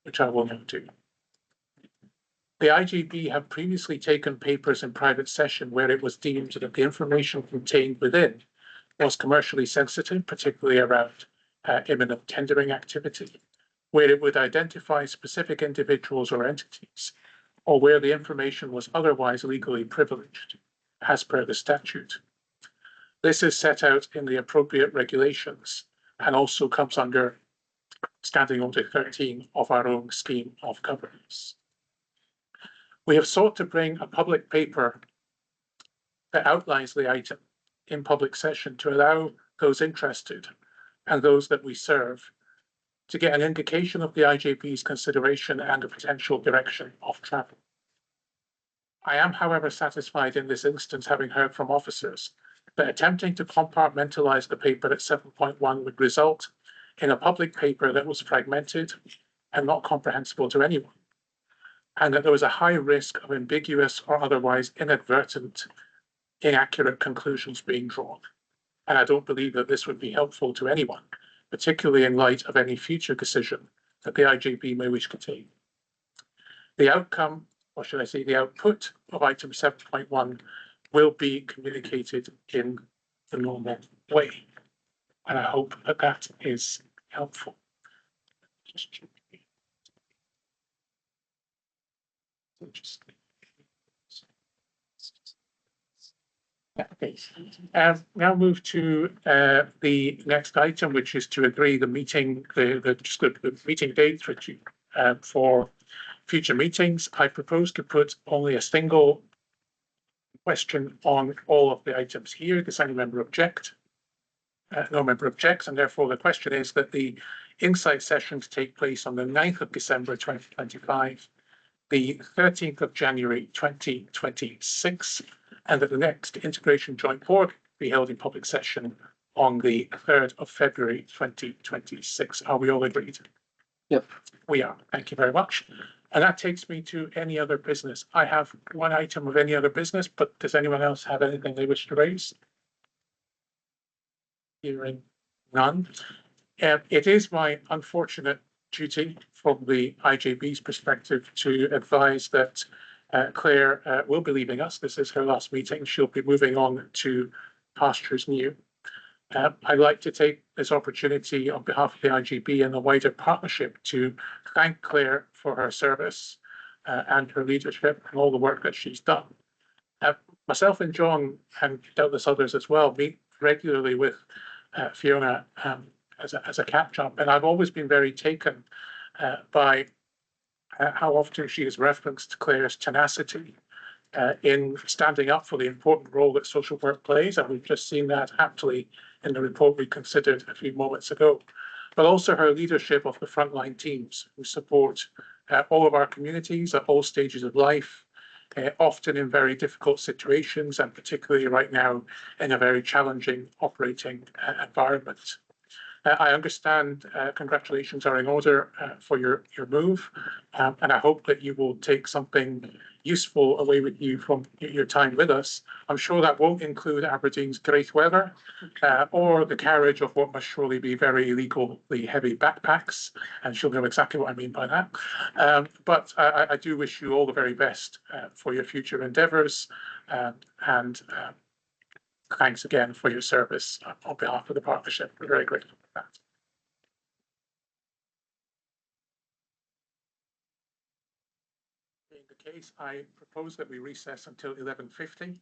which I will now do. The IGB have previously taken papers in private session where it was deemed that the information contained within was commercially sensitive, particularly around imminent tendering activity, where it would identify specific individuals or entities, or where the information was otherwise legally privileged, as per the statute. This is set out in the appropriate regulations and also comes under Standing Order 13 of our own scheme of governance. We have sought to bring a public paper that outlines the item in public session to allow those interested and those that we serve to get an indication of the IJB's consideration and a potential direction of travel. I am, however, satisfied in this instance, having heard from officers, that attempting to compartmentalise the paper at 7.1 would result in a public paper that was fragmented and not comprehensible to anyone, and that there was a high risk of ambiguous or otherwise inadvertent, inaccurate conclusions being drawn. And I don't believe that this would be helpful to anyone, particularly in light of any future decision that the IJB may wish to take. The outcome, or should I say the output of item 7.1 will be communicated in the normal way. And I hope that that is helpful. Okay. Now move to the next item, which is to agree the meeting, the meeting dates for future meetings. I propose to put only a single question on all of the items here. Does any member object? No member objects, and therefore the question is that the insight sessions take place on the 9th of December 2025, the 13th of January 2026, and that the next integration joint board be held in public session on the 3rd of February 2026. Are we all agreed? Yep. We are. Thank you very much. And that takes me to any other business. I have one item of any other business, but does anyone else have anything they wish to raise? Hearing none. It is my unfortunate duty from the IJB's perspective to advise that Claire will be leaving us. This is her last meeting. She'll be moving on to pastures new. I'd like to take this opportunity on behalf of the IJB and the wider partnership to thank Claire for her service and her leadership and all the work that she's done. Myself and John, and doubtless others as well, meet regularly with Fiona as a catch-up, and I've always been very taken by how often she has referenced Claire's tenacity in standing up for the important role that social work plays, and we've just seen that aptly in the report we considered a few moments ago, but also her leadership of the frontline teams who support all of our communities at all stages of life, often in very difficult situations, and particularly right now in a very challenging operating environment. I understand congratulations are in order for your move, and I hope that you will take something useful away with you from your time with us. I'm sure that won't include Aberdeen's great weather or the carriage of what must surely be very illegally heavy backpacks, and she'll know exactly what I mean by that. But I do wish you all the very best for your future endeavours, and thanks again for your service on behalf of the partnership. We're very grateful for that. Being the case, I propose that we recess until 11:50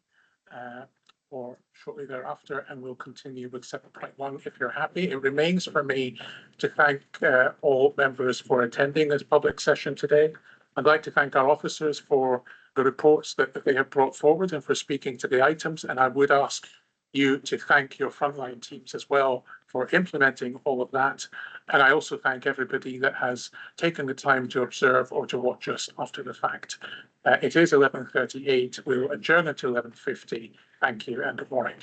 or shortly thereafter, and we'll continue with 7.1 if you're happy. It remains for me to thank all members for attending this public session today. I'd like to thank our officers for the reports that they have brought forward and for speaking to the items, and I would ask you to thank your frontline teams as well for implementing all of that. And I also thank everybody that has taken the time to observe or to watch us after the fact. It is 11:38. We'll adjourn until 11:50. Thank you and good morning.